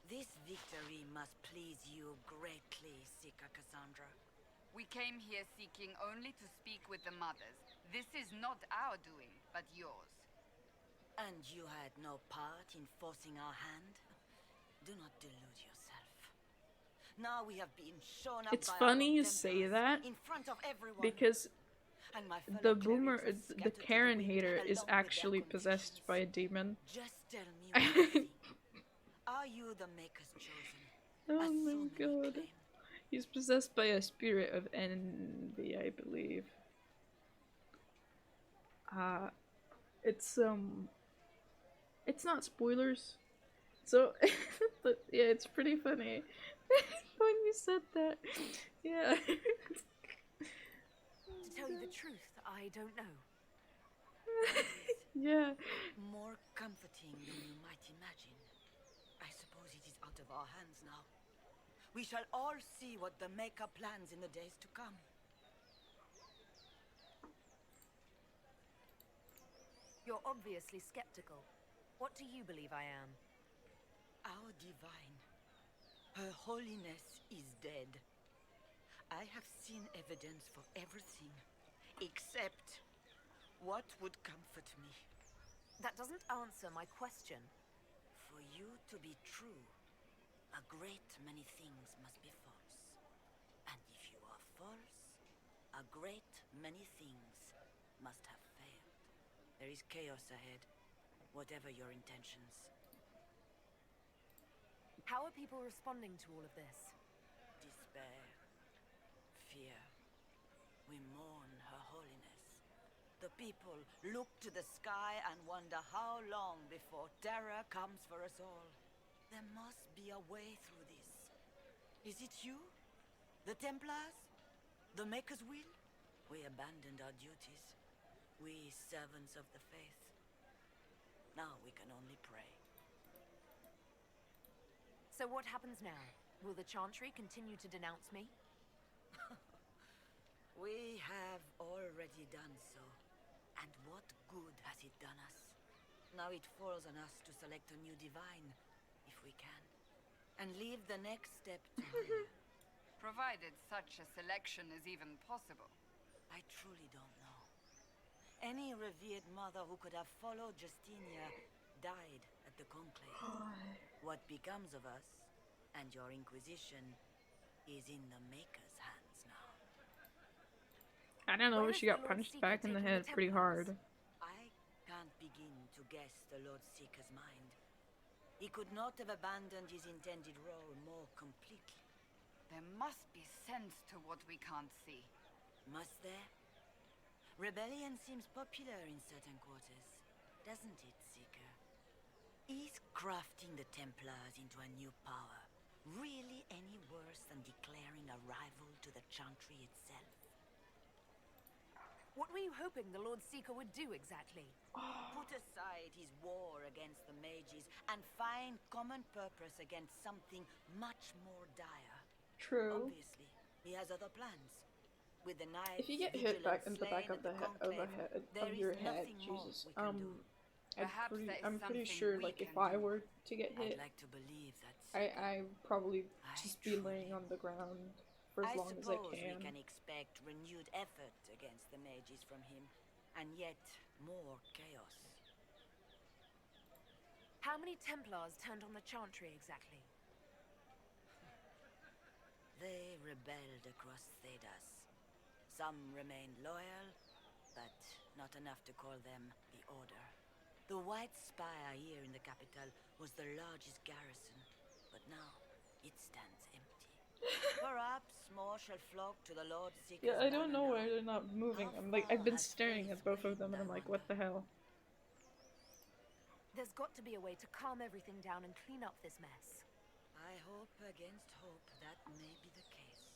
This victory must please you greatly, Sika Cassandra. We came here seeking only to speak with the mothers. This is not our doing, but yours. And you had no part in forcing our hand? Do not delude yourself. Now we have been shown up It's by funny our you Templars say that in front of everyone. because And my fellow the boomer, clerics are the scattered to Karen wind hater, is along with their actually possessed by a demon. Just tell me what you think. Are you the Maker's chosen? Oh As my so many god. claim? He's possessed by a spirit of envy, I believe. It's not spoilers. So, but yeah, it's pretty funny when you said that. Yeah. To tell you the truth, I don't know. Yeah. More comforting than you might imagine. I suppose it is out of our hands now. We shall all see what the Maker plans in the days to come. You're obviously skeptical. What do you believe I am? Our divine, Her Holiness is dead. I have seen evidence for everything, except what would comfort me. That doesn't answer my question. For you to be true, a great many things must be false. And if you are false, a great many things must have failed. There is chaos ahead, whatever your intentions. How are people responding to all of this? Despair, fear. We mourn Her Holiness. The people look to the sky and wonder how long before terror comes for us all. There must be a way through this. Is it you? The Templars? The Maker's will? We abandoned our duties. We servants of the faith. Now we can only pray. So what happens now? Will the Chantry continue to denounce me? We have already done so. And what good has it done us? Now it falls on us to select a new divine, if we can. And leave the next step to her. Provided such a selection is even possible. I truly don't know. Any revered mother who could have followed Justinia died at the conclave. What becomes of us, and your inquisition, is in the Maker's hands now. I don't know, When she is got the Lord punched Seeker back in the taking head pretty Templars? hard. I can't begin to guess the Lord Seeker's mind. He could not have abandoned his intended role more completely. There must be sense to what we can't see. Must there? Rebellion seems popular in certain quarters, doesn't it, Seeker? Is crafting the Templars into a new power really any worse than declaring a rival to the Chantry itself? What were you hoping the Lord Seeker would do exactly? Put aside his war against the mages and find common purpose against something much more dire. True. Obviously, he has other plans. With the knights, If you get hit back in the back slain of the at conclave, there your is head, nothing more Jesus, we can do. I'm pretty sure, like, if I were to get hit, I'd like to believe that. I probably just be laying on the ground for as long as I suppose can. we can expect renewed effort against the mages from him, and yet more chaos. How many Templars turned on the Chantry exactly? They rebelled across Thedas. Some remained loyal, but not enough to call them the Order. The White Spire here in the capital was the largest garrison, but now it stands empty. Perhaps more shall flock to the Lord Seeker's Yeah, I don't banner know now. why they're not moving. I've been staring at both of them and I'm like, what the hell? There's got to be a way to calm everything down and clean up this mess. I hope against hope that may be the case.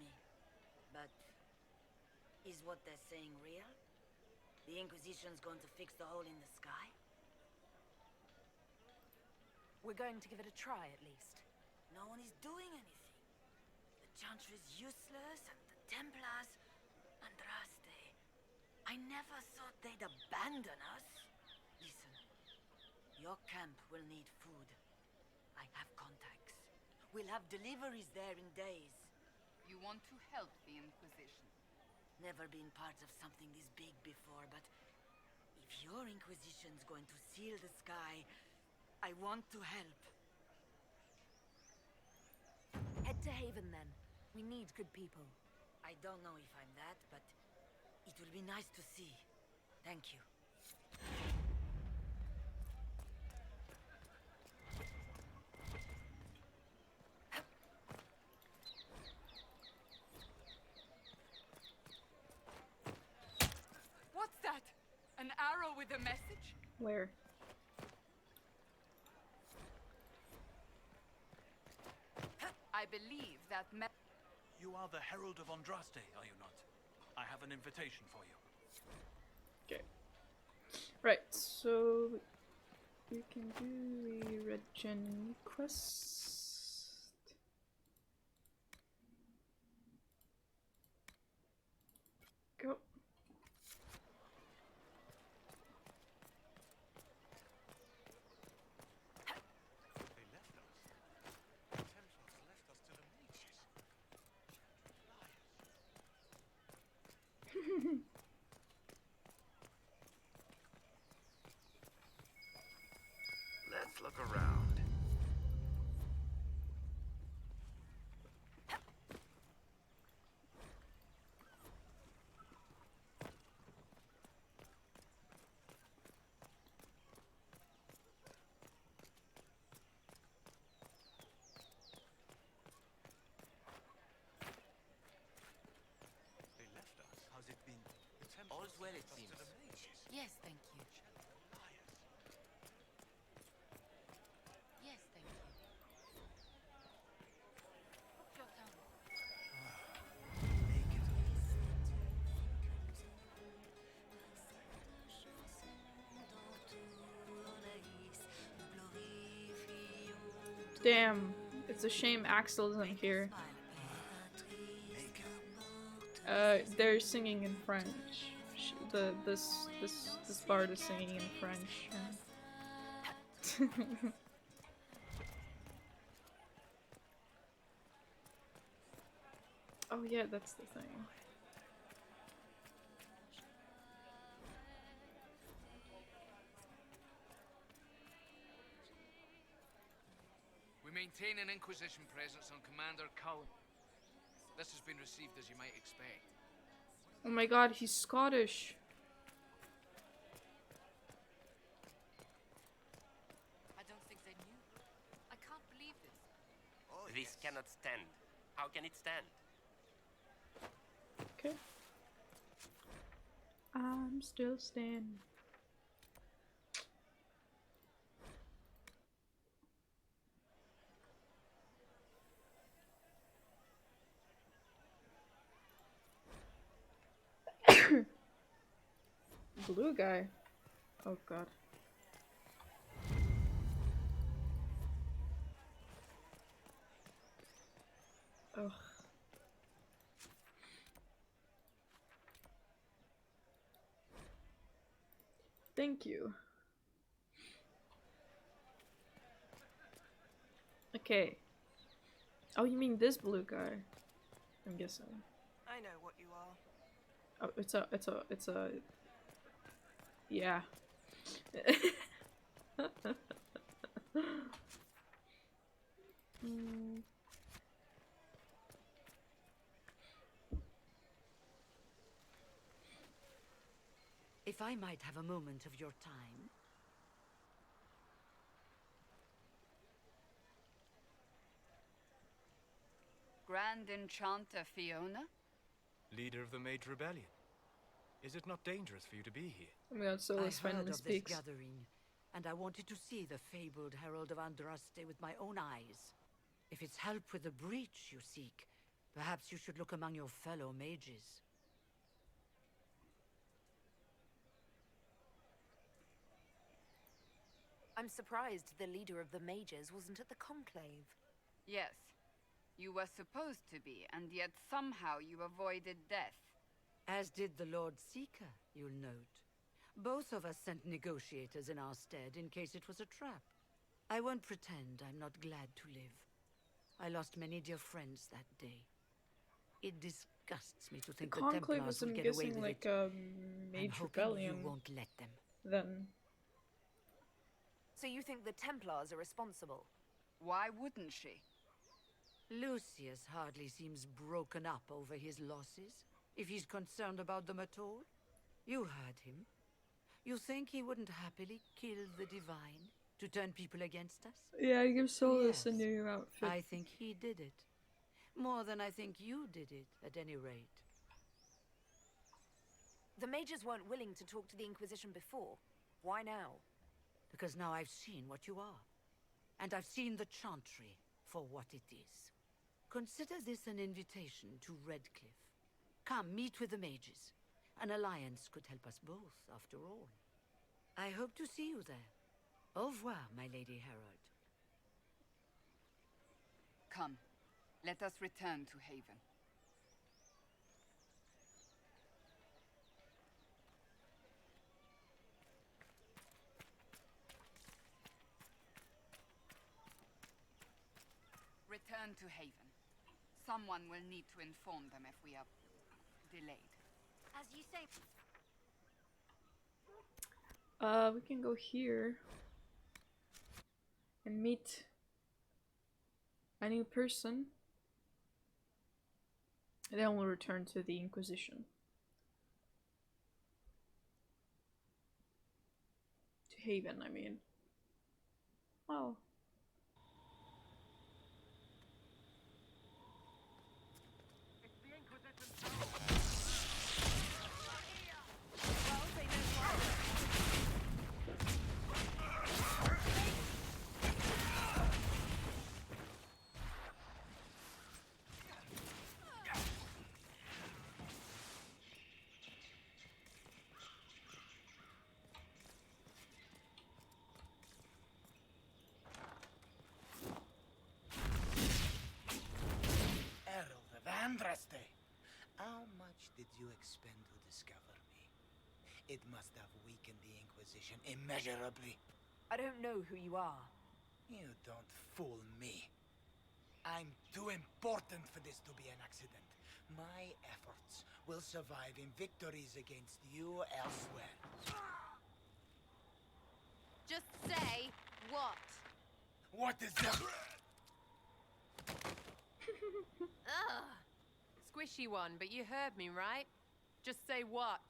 me. But is what they're saying real? The Inquisition's going to fix the hole in the sky? We're going to give it a try, at least. No one is doing anything. The Chantry is useless, and the Templars... Andraste. I never thought they'd abandon us. Listen, your camp will need food. I have contacts. We'll have deliveries there in days. You want to help the Inquisition? Never been part of something this big before, but if your Inquisition's going to seal the sky, I want to help. Head to Haven, then. We need good people. I don't know if I'm that, but it will be nice to see. Thank you. What's that? An arrow with a message? Where? I believe that You are the Herald of Andraste, are you not? I have an invitation for you. Okay. Right, so we can do a red gen quest. Go. They left us. The Templars left us to the mages. Let's look around. They left us. How's it been? The Templars All's well, it left us seems. to the mages. Yes, thank you. Yes, thank you. What's your tongue? Damn, it's a shame Axel isn't here. They're singing in French. This bard is singing in French. Oh yeah, that's the thing. We maintain an Inquisition presence on Commander Cullen. This has been received as you might expect. Oh my god, he's Scottish. I don't think they knew. I can't believe this. This cannot stand. How can it stand? Okay. I'm still standing. Blue guy. Oh god. Ugh. Thank you. Okay. Oh, you mean this blue guy? I'm guessing. I know what you are. Oh, it's a... Yeah. If I might have a moment of your time. Grand Enchanter Fiona? Leader of the Mage Rebellion. Is it not dangerous for you to be here? Oh my god, Solus I heard finally of speaks. this gathering, and I wanted to see the fabled Herald of Andraste with my own eyes. If it's help with the breach you seek, Perhaps you should look among your fellow mages. I'm surprised the leader of the mages wasn't at the conclave. Yes. You were supposed to be, and yet somehow you avoided death. As did the Lord Seeker, you'll note. Both of us sent negotiators in our stead in case it was a trap. I won't pretend I'm not glad to live. I lost many dear friends that day. It disgusts me to think the Conclave Templars is, will I'm get away guessing, with like it. a I'm mage hoping rebellion. you won't let them. Then. So you think the Templars are responsible? Why wouldn't she? Lucius hardly seems broken up over his losses, if he's concerned about them at all. You heard him. You think he wouldn't happily kill the Divine to turn people against us? Yeah, give Solus Yes, a new outfit. I think he did it. More than I think you did it, at any rate. The mages weren't willing to talk to the Inquisition before. Why now? Because now I've seen what you are. And I've seen the Chantry for what it is. Consider this an invitation to Redcliffe. Come, meet with the mages. An alliance could help us both, after all. I hope to see you there. Au revoir, my Lady Herald. Come, let us return to Haven. Return to Haven. Someone will need to inform them if we are delayed. As you say. We can go here and meet a new person, and then we'll return to the Inquisition. To Haven, I mean. Oh. Andraste, how much did you expend to discover me? It must have weakened the Inquisition immeasurably. I don't know who you are. You don't fool me. I'm too important for this to be an accident. My efforts will survive in victories against you elsewhere. Just say what? What is that? Ugh. Squishy one, but you heard me, right? Just say what?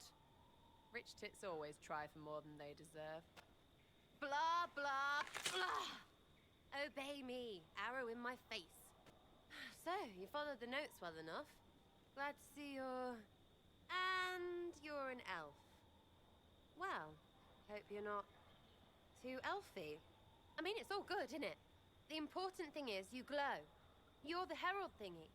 Rich tits always try for more than they deserve. Blah, blah, blah. Obey me. Arrow in my face. So, you followed the notes well enough. Glad to see you're... And you're an elf. Well, hope you're not too elfy. I mean, it's all good, isn't it? The important thing is you glow. You're the herald thingy.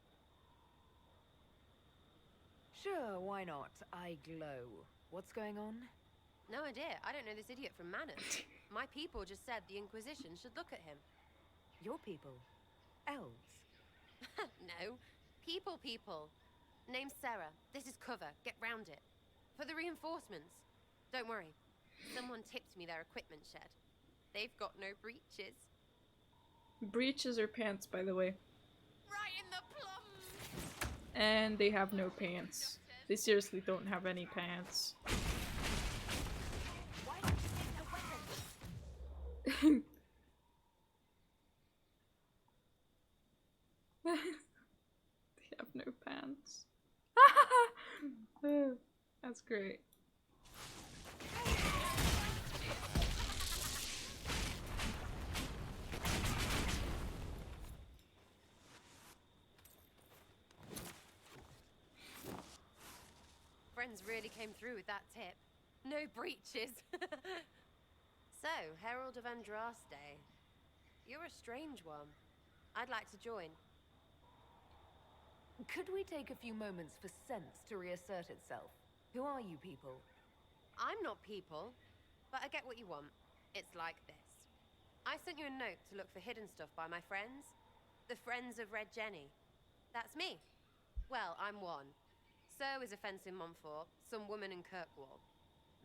Sure, why not? I glow. What's going on? No idea. I don't know this idiot from Manners. My people just said the Inquisition should look at him. Your people? Elves? No. People. Name's Sarah. This is cover. Get round it. For the reinforcements. Don't worry. Someone tipped me their equipment shed. They've got no breeches. Breeches are pants, by the way. Right in the plums! And they have no pants. They seriously don't have any pants. Why don't you take their weapons? They have no pants. That's great. Friends really came through with that tip. No breeches. So, Herald of Andraste. You're a strange one. I'd like to join. Could we take a few moments for sense to reassert itself? Who are you people? I'm not people, but I get what you want. It's like this. I sent you a note to look for hidden stuff by my friends. The Friends of Red Jenny. That's me. Well, I'm one. So is a fence in Montfort, some woman in Kirkwall.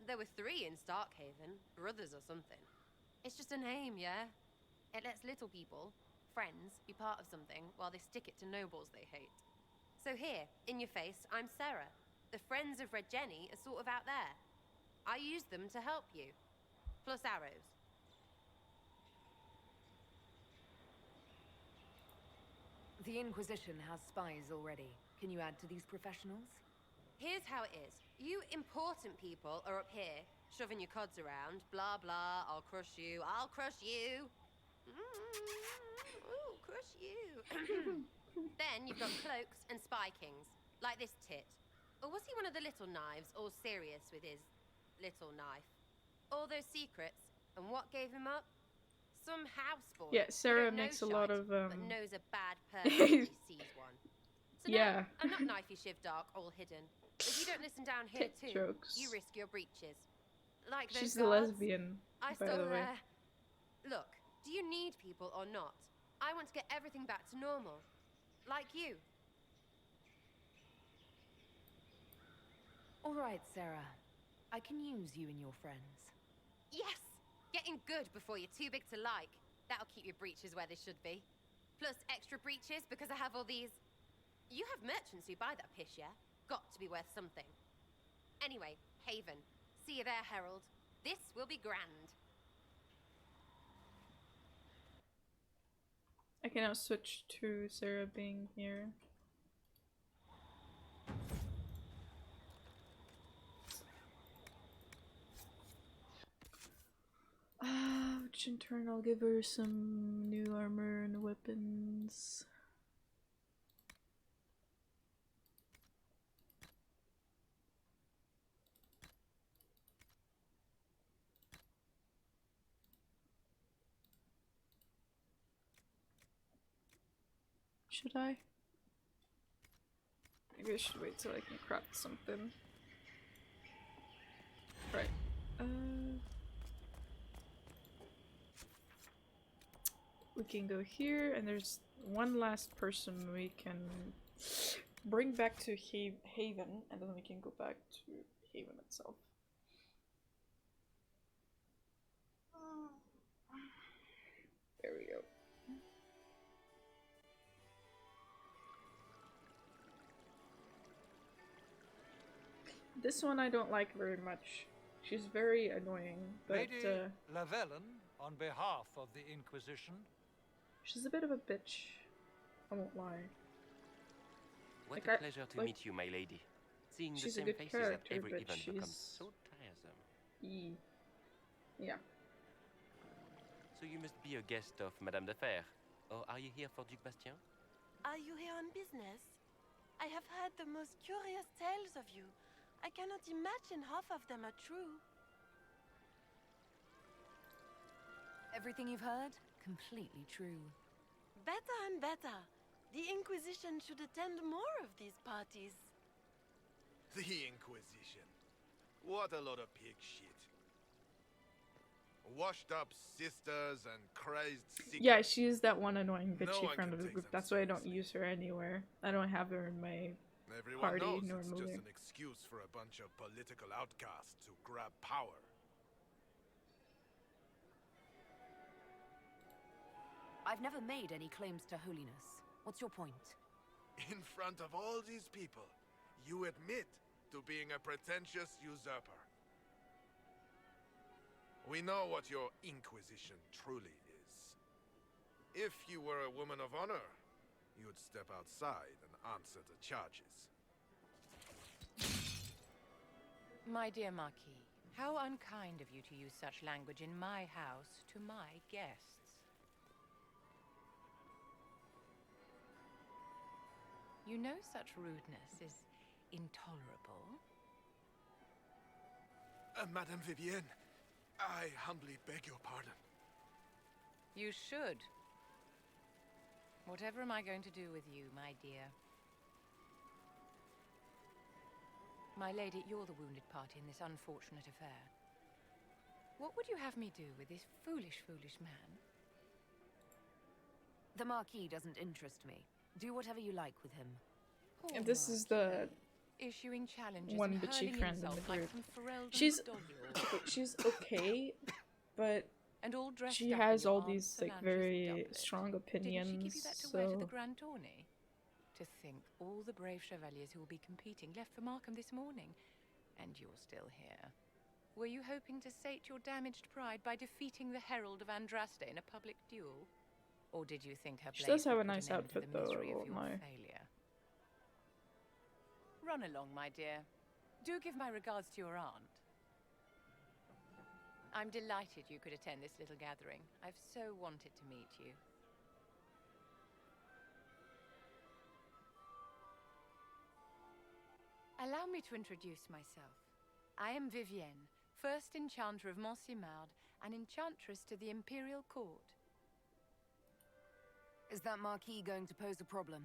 There were 3 in Starkhaven, brothers or something. It's just a name, yeah? It lets little people, friends, be part of something while they stick it to nobles they hate. So here, in your face, I'm Sarah. The Friends of Red Jenny are sort of out there. I used them to help you. Plus arrows. The Inquisition has spies already. Can you add to these professionals? Here's how it is. You important people are up here, shoving your cods around. Blah, blah, I'll crush you, I'll crush you. Ooh, crush you. Then you've got cloaks and spy kings, like this tit. Or was he one of the little knives, all serious with his little knife? All those secrets, and what gave him up? Some houseboy. Yeah, Sarah makes a lot of but knows a bad person if he sees one. So yeah. no, I'm not knifey shiv dark, all hidden. If you don't listen down here Tit too, jokes. you risk your breeches. Like those She's a guards, lesbian, I by saw the way. Look, do you need people or not? I want to get everything back to normal. Like you. All right, Sarah. I can use you and your friends. Yes! Getting good before you're too big to like. That'll keep your breeches where they should be. Plus extra breeches because I have all these... You have merchants who buy that pish, yeah? Got to be worth something. Anyway, Haven. See you there, Herald. This will be grand. I can now switch to Sarah being here. Which in turn I'll give her some new armor and weapons. Should I? Maybe I should wait till I can craft something. Right. We can go here, and there's one last person we can bring back to Haven, and then we can go back to Haven itself. There we go. This one I don't like very much. She's very annoying, but Lady Lavellen, on behalf of the Inquisition. She's a bit of a bitch. I won't lie. What Like, a pleasure to meet you, my lady. Seeing the she's a same good faces at character, every but event becomes she's... so tiresome. Yeah. So you must be a guest of Madame de Fer. Or are you here for Duc Bastien? Are you here on business? I have heard the most curious tales of you. I cannot imagine half of them are true. Everything you've heard? Completely true. Better and better. The Inquisition should attend more of these parties. The Inquisition. What a lot of pig shit. Washed up sisters and crazed sick. Yeah, she's that one annoying bitchy No one friend can of the take group. them That's why I don't use her anywhere. I don't have her in my Everyone party knows normally. it's just an excuse for a bunch of political outcasts to grab power. I've never made any claims to holiness. What's your point? In front of all these people, you admit to being a pretentious usurper. We know what your Inquisition truly is. If you were a woman of honor, you'd step outside and answer the charges. My dear Marquis, how unkind of you to use such language in my house to my guests. You know such rudeness is intolerable. Madame Vivienne, I humbly beg your pardon. You should. Whatever am I going to do with you, my dear? My lady, you're the wounded party in this unfortunate affair. What would you have me do with this foolish, foolish man? The Marquis doesn't interest me. Do whatever you like with him. And this is the issuing challenges one and bitchy hurling friend in the insults like group. some Pharrell She's dog-eared. she's okay, but And all dressed she up in has your all Aunt these like Solange's very doublet. strong Didn't she opinions. give you that to wear to the So grand tourney? To think all the brave chevaliers who will be competing left for Markham this morning, and you're still here. Were you hoping to sate your damaged pride by defeating the Herald of Andraste in a public duel? Or did you think her she blade does have a would put nice an end to outfit the though. misery I of won't your lie. failure? Run along, my dear. Do give my regards to your aunt. I'm delighted you could attend this little gathering. I've so wanted to meet you. Allow me to introduce myself. I am Vivienne, first enchanter of Montsimard and enchantress to the Imperial Court. Is that Marquis going to pose a problem?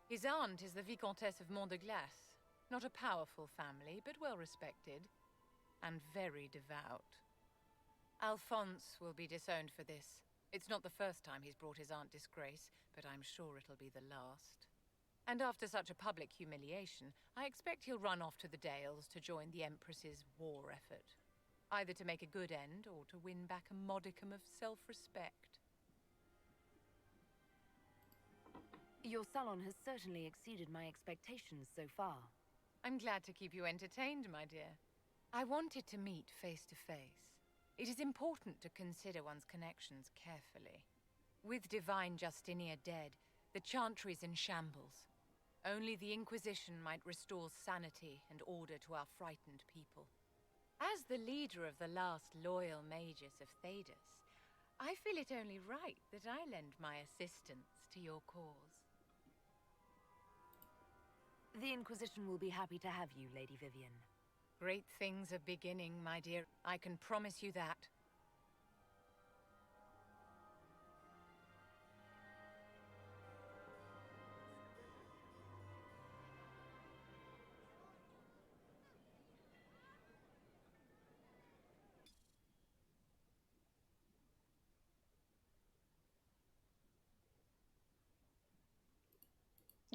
His aunt is the Vicomtesse of Mont de Glace. Not a powerful family, but well respected. And very devout. Alphonse will be disowned for this. It's not the first time he's brought his aunt disgrace, but I'm sure it'll be the last. And after such a public humiliation, I expect he'll run off to the Dales to join the Empress's war effort. Either to make a good end, or to win back a modicum of self-respect. Your salon has certainly exceeded my expectations so far. I'm glad to keep you entertained, my dear. I wanted to meet face to face. It is important to consider one's connections carefully. With Divine Justinia dead, the Chantry's in shambles. Only the Inquisition might restore sanity and order to our frightened people. As the leader of the last loyal mages of Thedas, I feel it only right that I lend my assistance to your cause. The Inquisition will be happy to have you, Lady Vivienne. Great things are beginning, my dear. I can promise you that.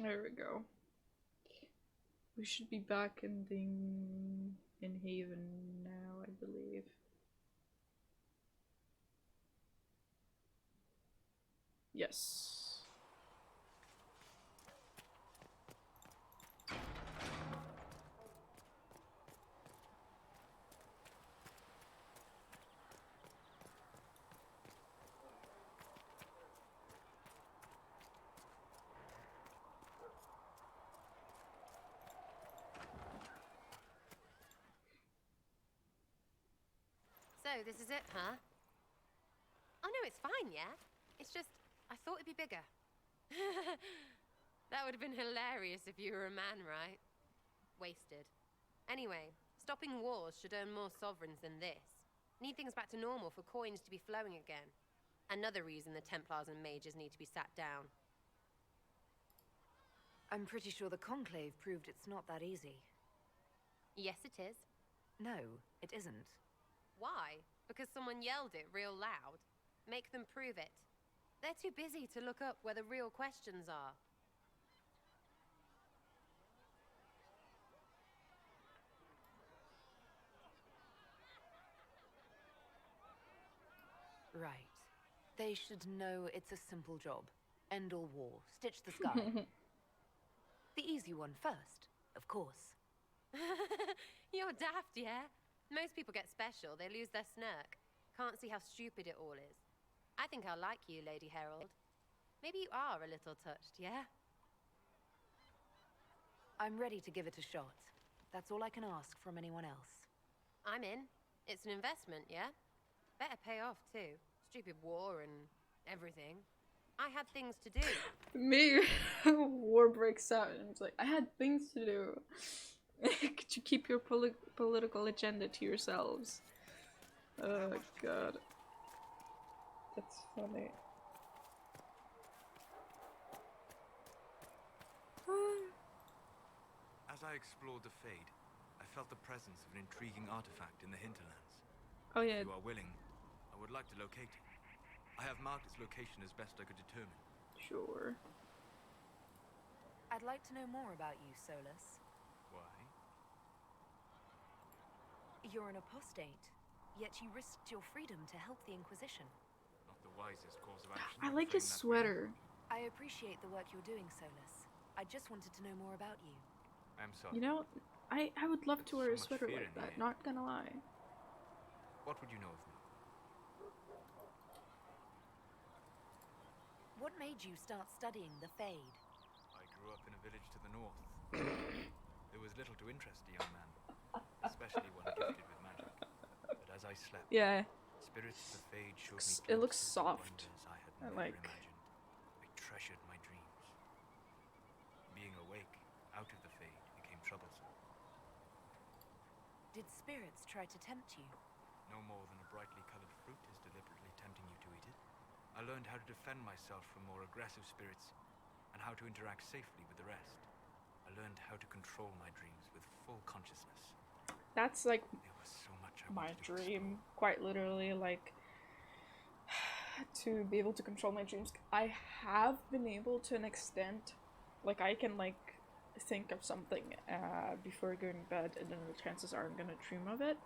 there we go. We should be back in Haven now, I believe. Yes. So, this is it, huh? Oh no, it's fine, yeah? It's just, I thought it'd be bigger. That would have been hilarious if you were a man, right? Wasted. Anyway, stopping wars should earn more sovereigns than this. Need things back to normal for coins to be flowing again. Another reason the Templars and mages need to be sat down. I'm pretty sure the Conclave proved it's not that easy. Yes, it is. No, it isn't. Why? Because someone yelled it real loud? Make them prove it. They're too busy to look up where the real questions are. Right. They should know it's a simple job. End all war. Stitch the sky. The easy one first, of course. You're daft, yeah? Most people get special, they lose their snark. Can't see how stupid it all is. I think I'll like you, Lady Herald. Maybe you are a little touched, yeah? I'm ready to give it a shot. That's all I can ask from anyone else. I'm in. It's an investment, yeah? Better pay off, too. Stupid war and everything. I had things to do. Me, war breaks out and it's like, I had things to do. Could you keep your political agenda to yourselves? Oh god. That's funny. As I explored the Fade, felt the presence of an intriguing artifact in the hinterlands. Oh yeah. If you are willing, I would like to locate it. I have marked its location as best I could determine. Sure. I'd like to know more about you, Solus. Why? You're an apostate, yet you risked your freedom to help the Inquisition. Not the wisest course of action. I like his sweater. I appreciate the work you're doing, Solus. I just wanted to know more about you. I'm sorry. You know, I would love to wear a So much sweater fear like in the that, air. not gonna lie. What would you know of me? What made you start studying the Fade? I grew up in a village to the north. There was little to interest a young man, especially one gifted with magic. But as I slept, Yeah. spirits of the Fade showed me It looks glimpses of soft. wonders I had I never like. imagined. I treasured my dreams. Being awake out of the Fade became troublesome. Did spirits try to tempt you? No more than a brightly colored fruit is deliberately tempting you to eat it. I learned how to defend myself from more aggressive spirits and how to interact safely with the rest. I learned how to control my dreams with full consciousness. That's like There was so much I my wanted to dream, quite literally, like to be able to control my dreams. I have been able to an extent, like I can like think of something before going to bed, and then the chances are I'm gonna dream of it.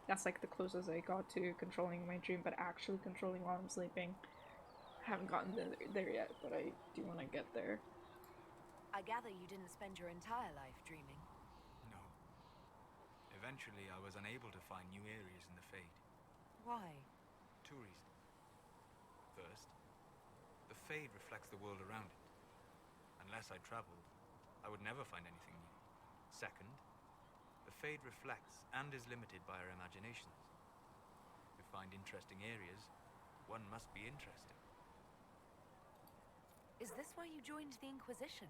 That's like the closest I got to controlling my dream, but actually controlling while I'm sleeping, haven't gotten there yet, but I do want to get there. I gather you didn't spend your entire life dreaming. No. Eventually, I was unable to find new areas in the Fade. Why? 2 reasons. First, the Fade reflects the world around it. Unless I traveled, I would never find anything new. Second, the Fade reflects and is limited by our imaginations. To find interesting areas, one must be interesting. Is this why you joined the Inquisition?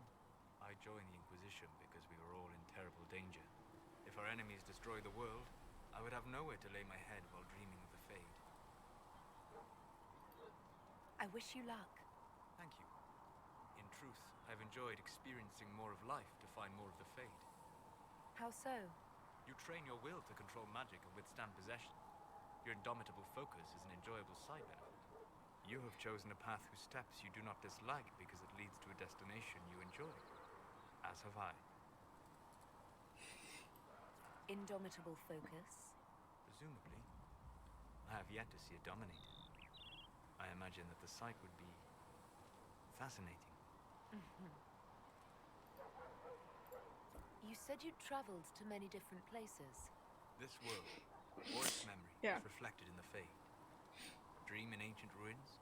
I joined the Inquisition because we were all in terrible danger. If our enemies destroy the world, I would have nowhere to lay my head while dreaming of the Fade. I wish you luck. Thank you. In truth, I've enjoyed experiencing more of life to find more of the Fade. How so? You train your will to control magic and withstand possession. Your indomitable focus is an enjoyable side benefit. You have chosen a path whose steps you do not dislike because it leads to a destination you enjoy. As have I. Indomitable focus? Presumably. I have yet to see it dominated. I imagine that the sight would be fascinating. You said you'd traveled to many different places. This world, or its memory, Yeah. is reflected in the Fade. Dream in ancient ruins,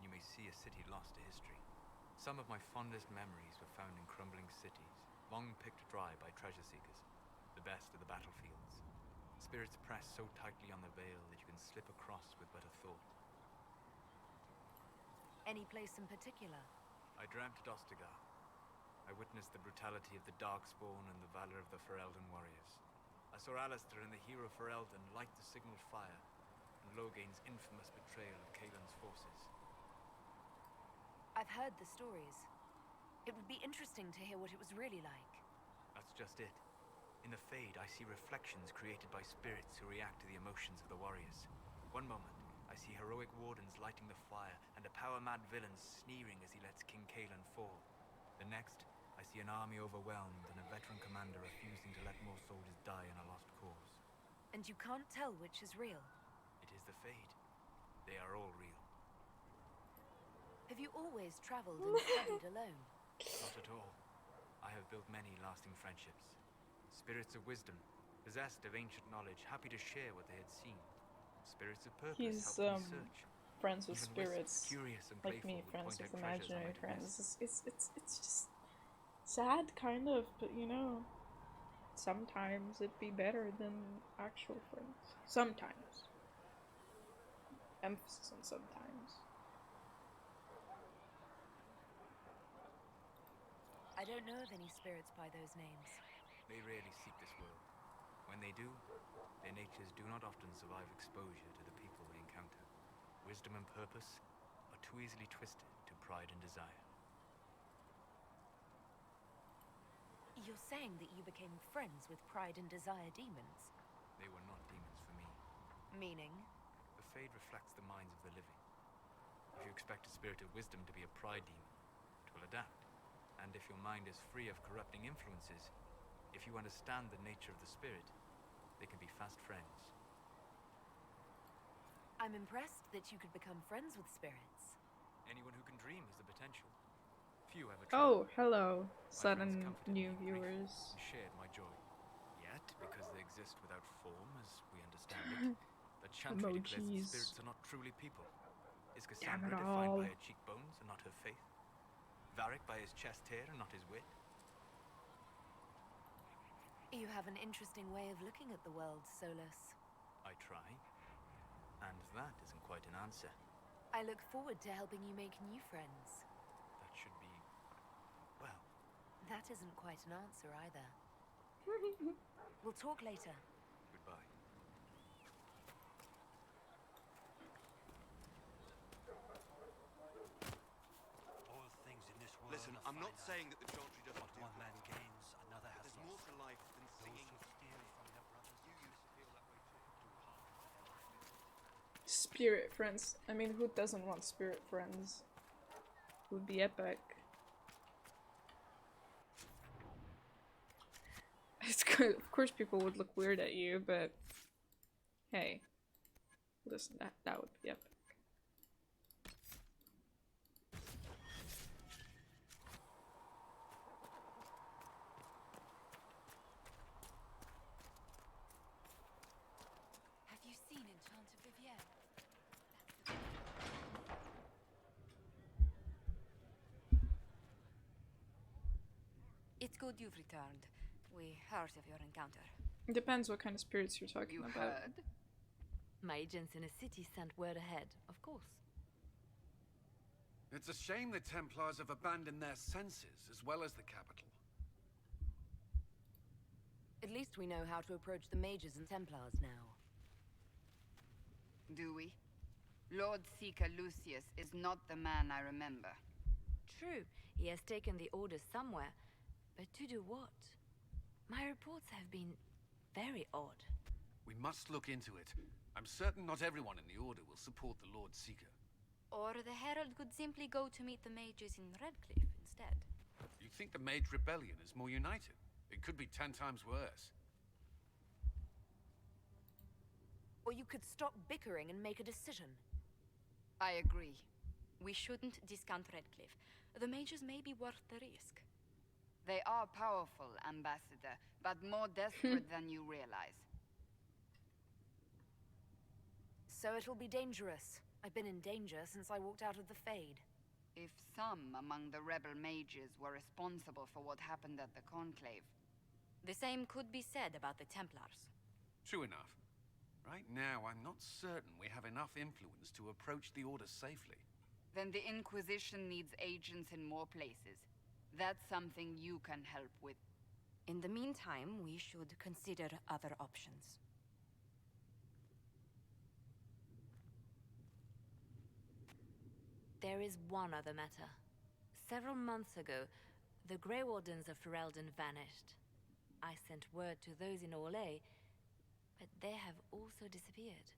you may see a city lost to history. Some of my fondest memories were found in crumbling cities, long picked dry by treasure seekers, the best of the battlefields. Spirits press so tightly on the veil that you can slip across with but a thought. Any place in particular? I dreamt at Ostagar. I witnessed the brutality of the Darkspawn and the valor of the Ferelden warriors. I saw Alistair and the hero Ferelden light the signal fire, and Logain's infamous betrayal of Caelan's forces. I've heard the stories. It would be interesting to hear what it was really like. That's just it. In the Fade, I see reflections created by spirits who react to the emotions of the warriors. One moment, I see heroic wardens lighting the fire, and a power-mad villain sneering as he lets King Caelan fall. The next, I see an army overwhelmed and a veteran commander refusing to let more soldiers die in a lost cause. And you can't tell which is real. It is the Fade. They are all real. Have you always traveled and studied alone? Not at all. I have built many lasting friendships. Spirits of wisdom, possessed of ancient knowledge, happy to share what they had seen. Spirits of purpose, He's helped me search. friends with Even spirits, wisps, curious and like me, playful, would friends point with out treasures I imaginary might have friends. missed. It's just sad, kind of, but you know, sometimes it'd be better than actual friends. Sometimes. Emphasis on sometimes. I don't know of any spirits by those names. They rarely seek this world. When they do, their natures do not often survive exposure to the people they encounter. Wisdom and purpose are too easily twisted to pride and desire. You're saying that you became friends with Pride and Desire demons? They were not demons for me. Meaning? The Fade reflects the minds of the living. If you expect a spirit of wisdom to be a pride demon, it will adapt. And if your mind is free of corrupting influences, if you understand the nature of the spirit, they can be fast friends. I'm impressed that you could become friends with spirits. Anyone who can dream has the potential. Few ever try. Oh, hello, My friends sudden comforted new me in grief viewers. and shared my joy. Yet, because they exist without form, as we understand it, the Chantry declares that Emojis. spirits are not truly people. Is Damn Cassandra it defined all. by her cheekbones and not her faith? Varric by his chest hair and not his wit? You have an interesting way of looking at the world, Solus. I try. And that isn't quite an answer. I look forward to helping you make new friends. That should be... well... That isn't quite an answer either. We'll talk later. Goodbye. All things in this world Listen, are I'm not finite. saying that the Chantry doesn't What do one good. man gains, another has There's lost. more to life than Those singing. who steal from their brothers. You used to feel that way too. Spirit friends. I mean, who doesn't want spirit friends? Would be epic. It's good. Of course, people would look weird at you, but hey, listen, that would be epic. Have you seen Enchanted Vivienne? It's good you've returned. We heard of your encounter. It depends what kind of spirits you're talking You about. heard? My agents in a city sent word ahead, of course. It's a shame the Templars have abandoned their senses, as well as the capital. At least we know how to approach the mages and Templars now. Do we? Lord Seeker Lucius is not the man I remember. True, he has taken the orders somewhere, but to do what? My reports have been very odd. We must look into it. I'm certain not everyone in the Order will support the Lord Seeker. Or the Herald could simply go to meet the mages in Redcliffe instead. You think the Mage Rebellion is more united? It could be 10 times worse. Or you could stop bickering and make a decision. I agree. We shouldn't discount Redcliffe. The mages may be worth the risk. They are powerful, Ambassador, but more desperate than you realize. So it'll be dangerous. I've been in danger since I walked out of the Fade. If some among the rebel mages were responsible for what happened at the Conclave... The same could be said about the Templars. True enough. Right now, I'm not certain we have enough influence to approach the Order safely. Then the Inquisition needs agents in more places. That's something you can help with. In the meantime, we should consider other options. There is one other matter. Several months ago, the Grey Wardens of Ferelden vanished. I sent word to those in Orlais, but they have also disappeared.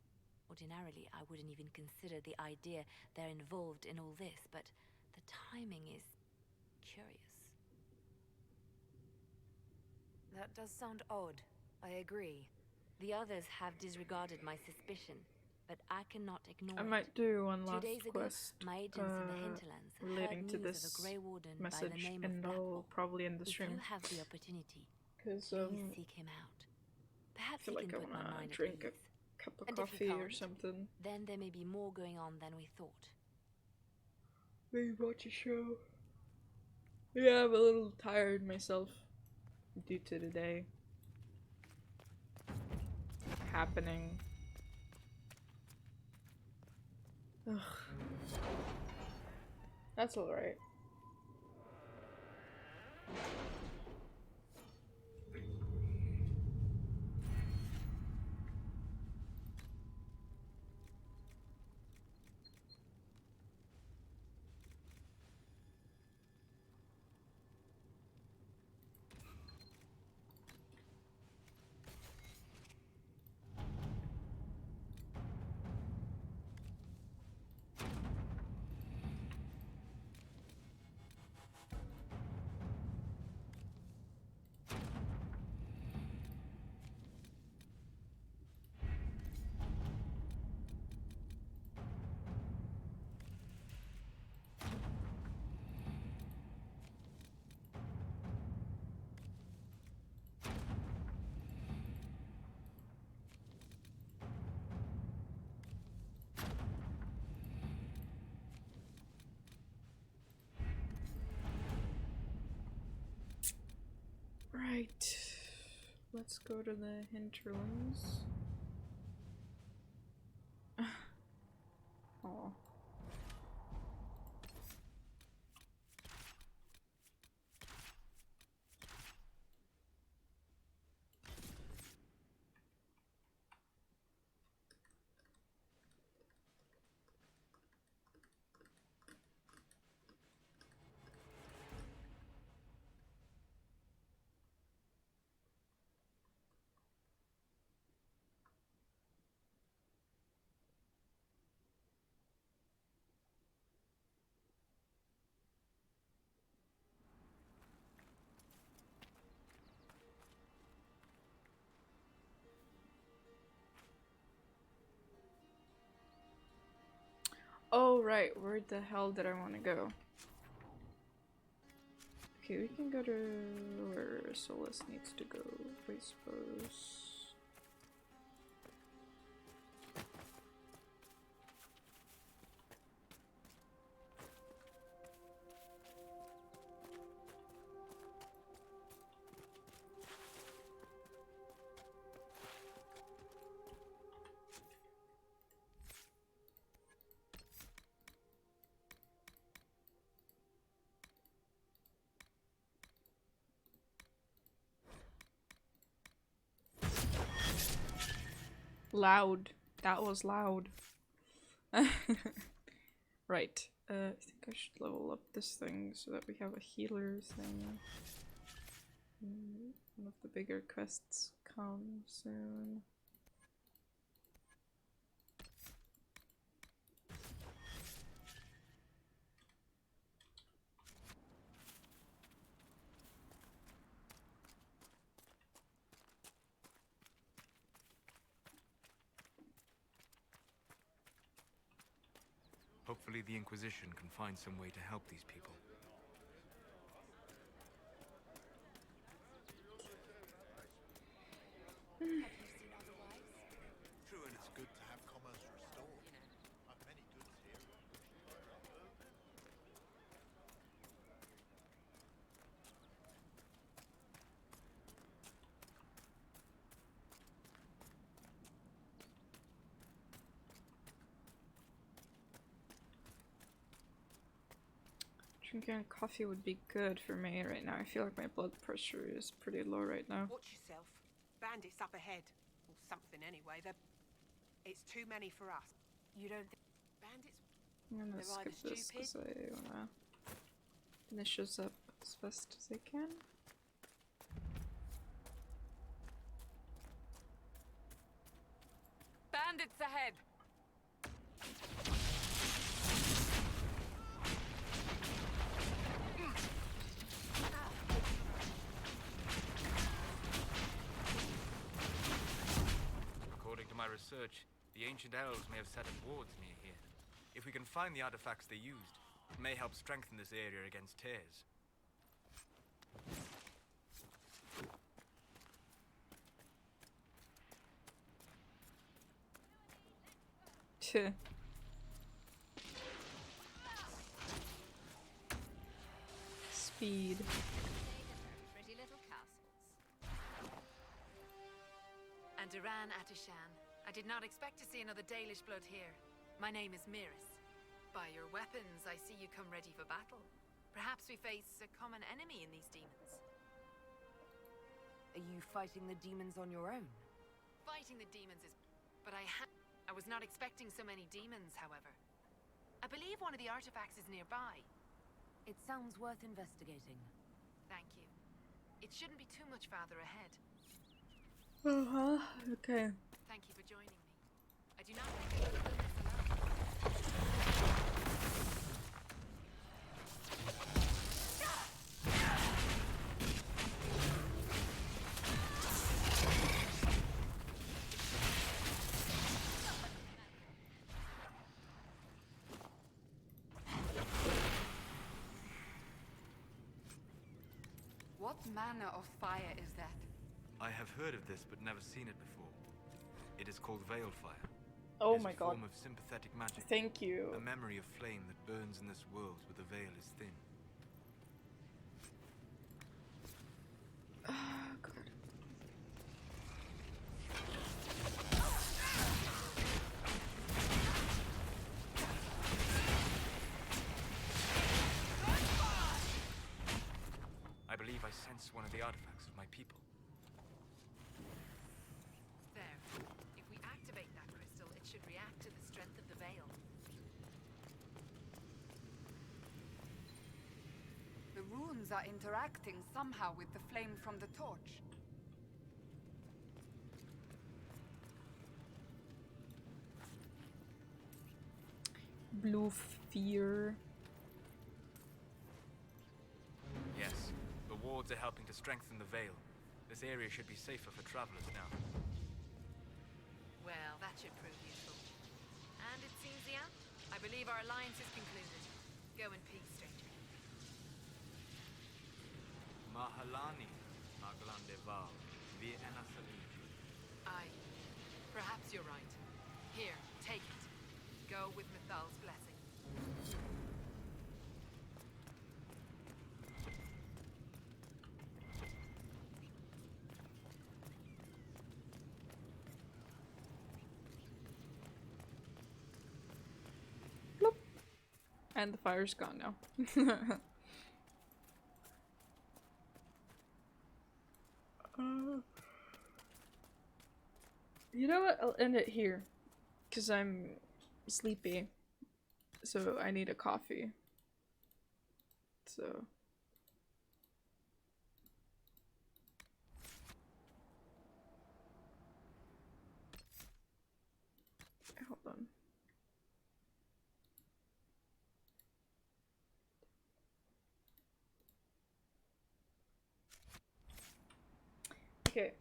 Ordinarily, I wouldn't even consider the idea they're involved in all this, but the timing is curious. That does sound odd. I agree. The others have disregarded my suspicion, but I cannot ignore I it. might do one 2 last days ago, quest my agents in the hinterlands relating heard to news this of a Grey Warden by the message, name and of I'll Blackwall. probably end the If stream. you have the opportunity, Because please seek him out. I Perhaps feel he like can I put my wanna mind at drink a ease. cup of And if he coffee or can't, something. then there may be more going on than we thought. Maybe watch a show. Yeah, I'm a little tired myself due to the day happening. Ugh. That's alright. Right. Let's go to the hinterlands. Oh. Oh, right. Where the hell did I want to go? Okay, we can go to where Solus needs to go, I suppose. Loud. That was loud. Right. I think I should level up this thing so that we have a healer thing. One of the bigger quests come soon. Hopefully the Inquisition can find some way to help these people. True, and it's good to have commerce restored. I've many goods here. Drinking coffee would be good for me right now. I feel like my blood pressure is pretty low right now. Watch yourself. Bandits up ahead. Or something anyway. It's too many for us. You don't think bandits? I'm gonna They're either skip this because stupid. I wanna finish this up as fast as I can. Bandits ahead! According to my research, the ancient elves may have set up wards near here. If we can find the artifacts they used, it may help strengthen this area against tears. Speed. Pretty little castles. And Duran Atishan. I did not expect to see another Dalish blood here. My name is Miris. By your weapons, I see you come ready for battle. Perhaps we face a common enemy in these demons. Are you fighting the demons on your own? Fighting the demons is... But I was not expecting so many demons, however. I believe one of the artifacts is nearby. It sounds worth investigating. Thank you. It shouldn't be too much farther ahead. Okay. Thank you for joining me. I do not think I could have done this alone. What manner of fire is that? I have heard of this, but never seen it before. It is called Veil Fire. Oh It is my a god. form of sympathetic magic. Thank you. A memory of flame that burns in this world where the veil is thin. Perhaps one of the artifacts of my people. There. If we activate that crystal, it should react to the strength of the veil. The runes are interacting somehow with the flame from the torch. Blue fear. Yes, the wards are helping to strengthen the veil. This area should be safer for travelers now. Well, that should prove useful. And it seems the end. I believe our alliance is concluded. Go in peace, stranger. Mahalani, Maglandeval, vi enasali. Aye. Perhaps you're right. Here, take it. Go with Mithal's blessing. Bloop. And the fire's gone now. You know what? I'll end it here. Because I'm sleepy. So I need a coffee. So. Hold on. Okay.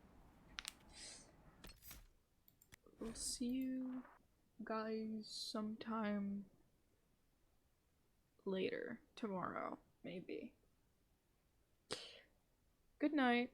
We'll see you guys sometime later. Tomorrow, maybe. Good night.